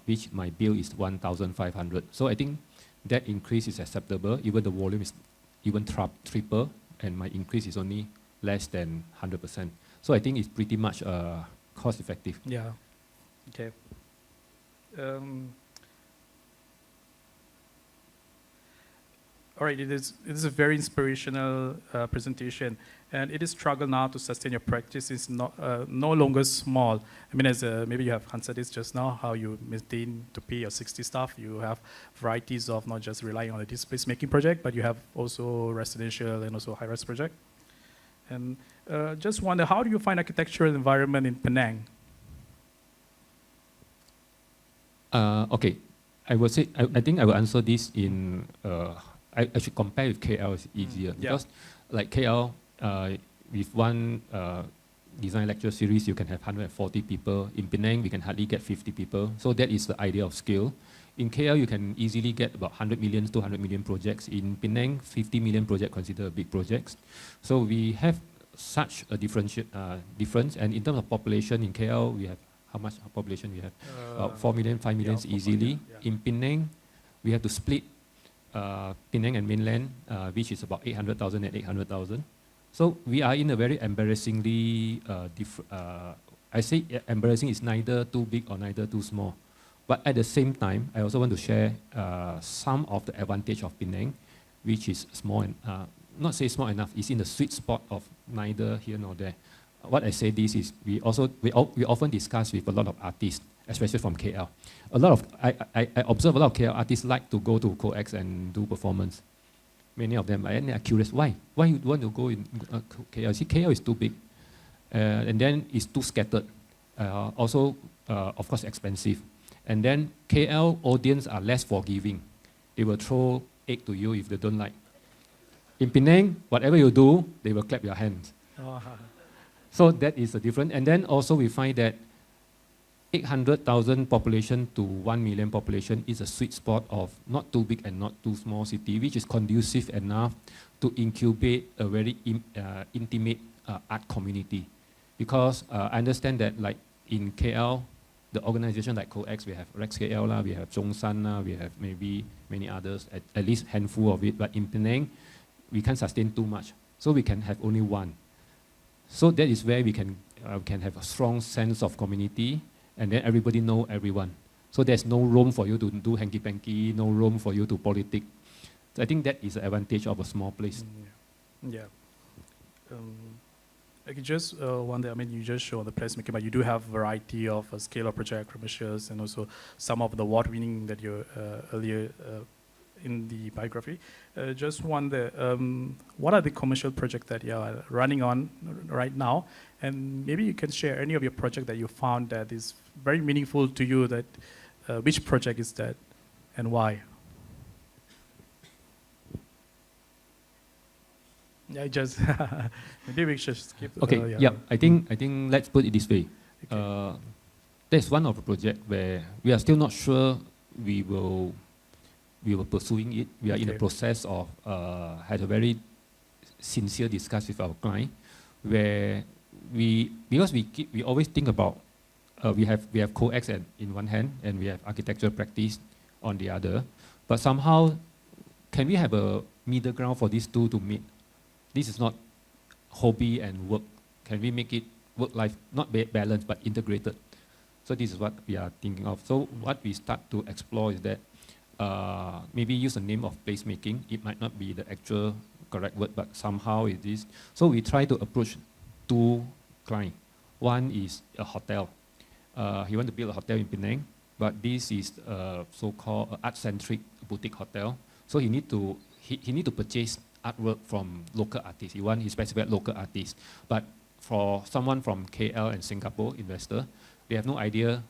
which my bill is 1,500. So I think that increase is acceptable. Even the volume is even triple, and my increase is only less than 100%. So I think it's pretty much cost effective. Yeah. Okay. All right, it is a very inspirational presentation, and it is struggle now to sustain your practice. It's not no longer small. I mean, as maybe you have answered this just now, how you maintain to pay your 60 staff. You have varieties of not just relying on the placemaking project, but you have also residential and also high-rise project. And just wonder, how do you find architectural environment in Penang? Okay, I will say, I think I will answer this in, I should compare with KL, it's easier. Because like KL, with one design lecture series, you can have 140 people. In Penang, we can hardly get 50 people. So that is the idea of scale. In KL, you can easily get about 100 million, 200 million projects. In Penang, 50 million project considered big projects. So we have such a difference. And in terms of population, in KL, we have, how much population we have? About 4 million, 5 million easily. In Penang, we have to split Penang and mainland, which is about 800,000 and 800,000. So we are in a very embarrassingly, I say embarrassing is neither too big or neither too small. But at the same time, I also want to share some of the advantage of Penang, which is small and, not say small enough, it's in the sweet spot of neither here nor there. What I say this is, we often discuss with a lot of artists, especially from KL. I observe a lot of KL artists like to go to COEX and do performance. Many of them, and they are curious, why? Why you want to go in KL? See, KL is too big, and then it's too scattered. Also, of course, expensive. And then KL audience are less forgiving. They will throw egg to you if they don't like. In Penang, whatever you do, they will clap your hands. So that is the difference. And then also we find that 800,000 population to 1 million population is a sweet spot of not too big and not too small city, which is conducive enough to incubate a very intimate art community. Because I understand that like in KL, the organization like COEX, we have Rex KL, we have Zhongshan, we have maybe many others, at least handful of it. But in Penang, we can't sustain too much. So we can have only one. So that is where we can have a strong sense of community, and then everybody know everyone. So there's no room for you to do hanky-panky, no room for you to politic. So I think that is the advantage of a small place. Yeah. I just wonder, I mean, you just show the placemaking, but you do have variety of scale of project, commercials, and also some of the award-winning that you earlier in the biography. Just wonder, what are the commercial projects that you are running on right now? And maybe you can share any of your project that you found that is very meaningful to you. That which project is that, and why? Yeah, just maybe we should skip. Okay, yeah. I think let's put it this way. Okay. There's one of the project where we are still not sure we were pursuing it. We are in the process of had a very sincere discussion with our client, where we always think about we have COEX in one hand and we have architectural practice on the other, but somehow can we have a middle ground for these two to meet? This is not hobby and work. Can we make it work-life, not balanced, but integrated? So this is what we are thinking of. So what we start to explore is that maybe use the name of placemaking. It might not be the actual correct word, but somehow it is. So we try to approach two clients. One is a hotel. He wants to build a hotel in Penang, but this is a so-called art-centric boutique hotel. So he need to purchase artwork from local artists. He wants his specific local artists. But for someone from KL and Singapore investor, they have no idea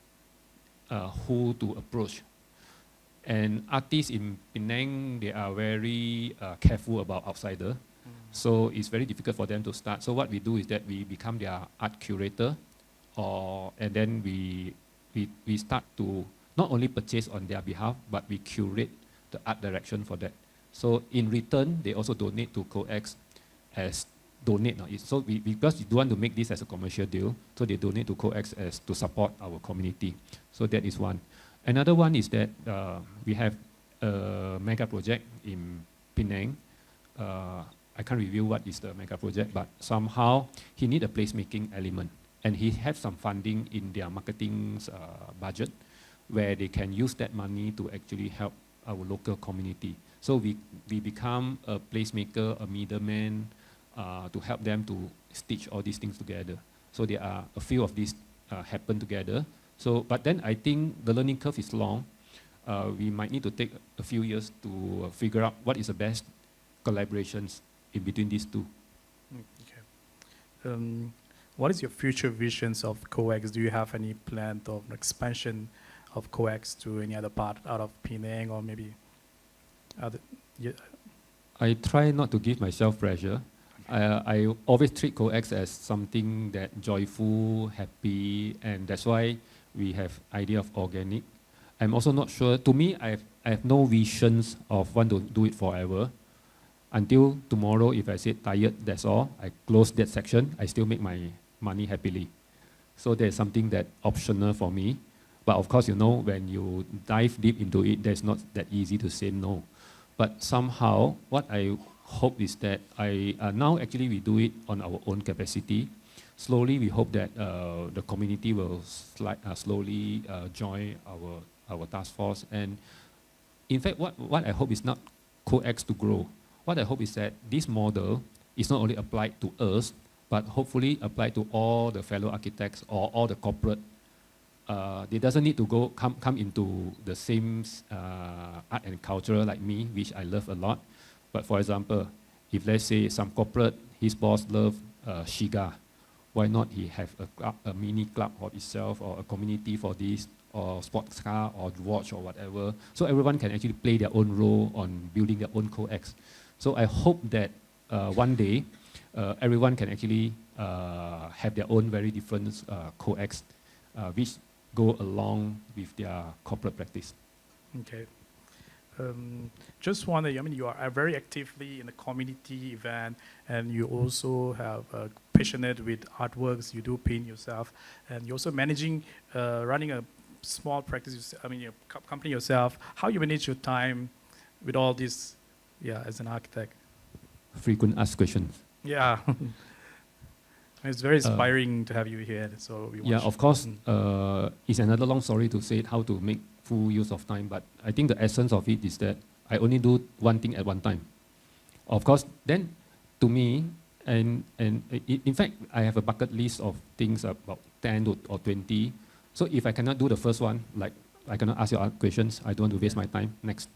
who to approach. And artists in Penang, they are very careful about outsider. So it's very difficult for them to start. So what we do is that we become their art curator, and then we start to not only purchase on their behalf, but we curate the art direction for that. So in return, they also donate to COEX as donate. So because we don't want to make this as a commercial deal, so they donate to COEX as to support our community. So that is one. Another one is that we have a mega project in Penang. I can't reveal what is the mega project, but somehow he need a placemaking element. And he has some funding in their marketing budget where they can use that money to actually help our local community. So we become a placemaker, a middleman, to help them to stitch all these things together. So there are a few of these happen together. So, but then I think the learning curve is long. We might need to take a few years to figure out what is the best collaborations in between these two. Okay. What is your future visions of COEX? Do you have any plan of expansion of COEX to any other part out of Penang or maybe other? Yeah. I try not to give myself pressure. I always treat COEX as something that joyful, happy, and that's why we have idea of organic. I'm also not sure. To me, I have no visions of want to do it forever. Until tomorrow, if I say tired, that's all. I close that section. I still make my money happily. So there's something that optional for me. But of course, you know, when you dive deep into it, there's not that easy to say no. But somehow, what I hope is that now actually we do it on our own capacity. Slowly, we hope that the community will slowly join our task force. And in fact, what I hope is not COEX to grow. What I hope is that this model is not only applied to us, but hopefully applied to all the fellow architects or all the corporate. They doesn't need to come into the same art and culture like me, which I love a lot. But for example, if let's say some corporate, his boss love Shiga, why not he have a mini club for itself or a community for this, or sports car or watch or whatever. So everyone can actually play their own role on building their own COEX. So I hope that one day everyone can actually have their own very different COEX, which go along with their corporate practice. Okay. Just wonder, I mean, you are very actively in the community event, and you also have passionate with artworks. You do paint yourself, and you're also managing, running a small practice. I mean, your company yourself. How you manage your time with all this? Yeah, as an architect. Frequent asked questions. Yeah. It's very inspiring to have you here. So we Yeah, want of course, it's another long story to say how to make full use of time, but I think the essence of it is that I only do one thing at one time. Of course, then to me, in fact, I have a bucket list of things about 10 or 20. So if I cannot do the first one, like I cannot ask your questions, I don't want to waste my time, next.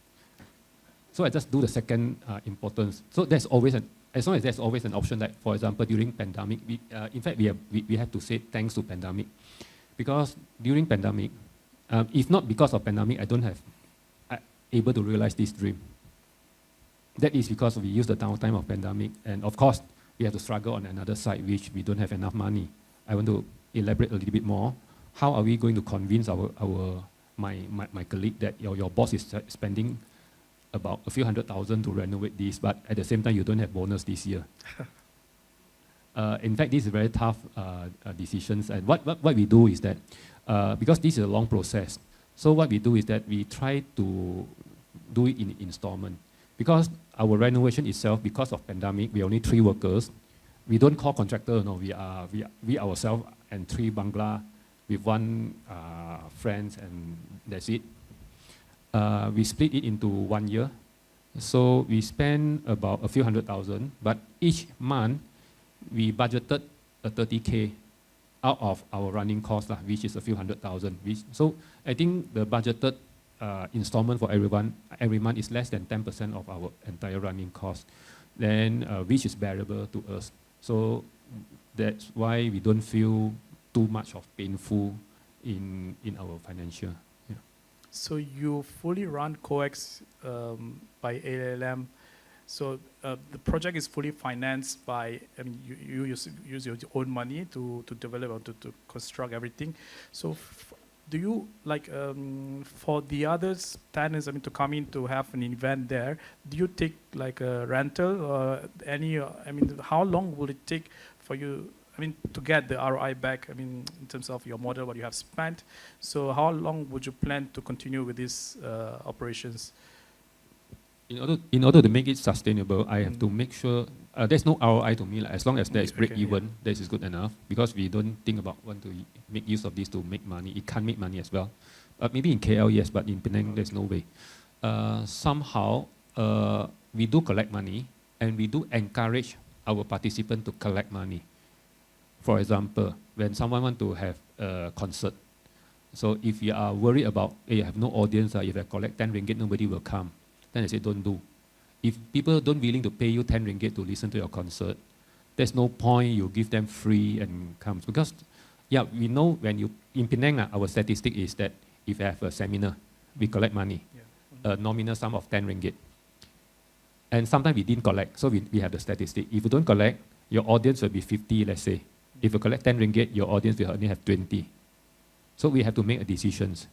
So I just do the second importance. So there's always as long as there's always an option, like for example, during pandemic, in fact, we have to say thanks to pandemic. Because during pandemic, if not because of pandemic, I don't have able to realize this dream. That is because we use the downtime of pandemic, and of course, we have to struggle on another side, which we don't have enough money. I want to elaborate a little bit more. How are we going to convince my colleague that your boss is spending about a few $100,000 to renovate this, but at the same time, you don't have bonus this year? In fact, this is very tough decisions, and what we do is that, because this is a long process, so what we do is that we try to do it in installment. Because our renovation itself, because of pandemic, we are only 3 workers. We don't call contractor, no, we ourselves and 3 Bangla with 1 friends, and that's it. We split it into 1 year. So we spend about a few $100,000, but each month we budgeted a 30K out of our running cost, which is a few $100,000. So I think the budgeted installment for everyone every month is less than 10% of our entire running cost, then which is bearable to us. So that's why we don't feel too much of painful in our financial. Yeah. So you fully run COEX by ALM. So the project is fully financed by, I mean, you use your own money to develop or to construct everything. So do you, like, for the others tenants, I mean, to come in to have an event there, do you take like a rental or any, I mean, how long will it take for you, I mean, to get the ROI back, I mean, in terms of your model, what you have spent? So how long would you plan to continue with these operations? In order to make it sustainable, I have to make sure there's no ROI to me. Like, as long as there is break even, this is good enough. Because we don't think about want to make use of this to make money. It can't make money as well. Maybe in KL, yes, but in Penang, there's no way. Somehow, we do collect money, and we do encourage our participants to collect money. For example, when someone wants to have a concert, so if you are worried about, hey, I have no audience, if I collect 10 ringgit, nobody will come. Then I say, don't do. If people don't willing to pay you 10 ringgit to listen to your concert, there's no point you give them free and comes. Because, yeah, we know when you, in Penang, our statistic is that if you have a seminar, we collect money, a nominal sum of 10 ringgit. And sometimes we didn't collect, so we have the statistic. If you don't collect, your audience will be 50, let's say. If you collect 10 ringgit, your audience will only have 20. So we have to make a decisions.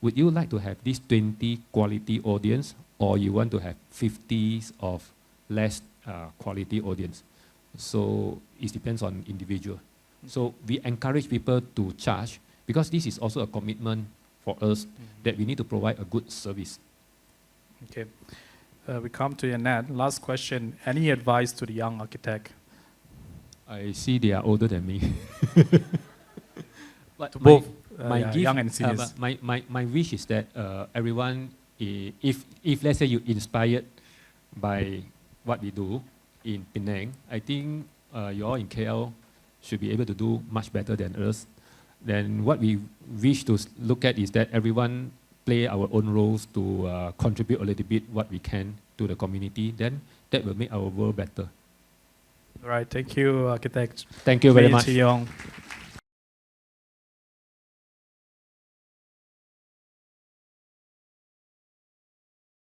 Would you like to have this 20 quality audience, or you want to have 50 of less quality audience? So it depends on individual. So we encourage people to charge, because this is also a commitment for us that we need to provide a good service. Okay, we come to your end. Last question, any advice to the young architect? I see they are older than me. But To both my gift, young and seniors. my wish is that everyone, if let's say you're inspired by what we do in Penang, I think you all in KL should be able to do much better than us. Then what we wish to look at is that everyone play our own roles to contribute a little bit what we can to the community. Then that will make our world better. All right, thank you, architect. Thank you very Chee much. Yong.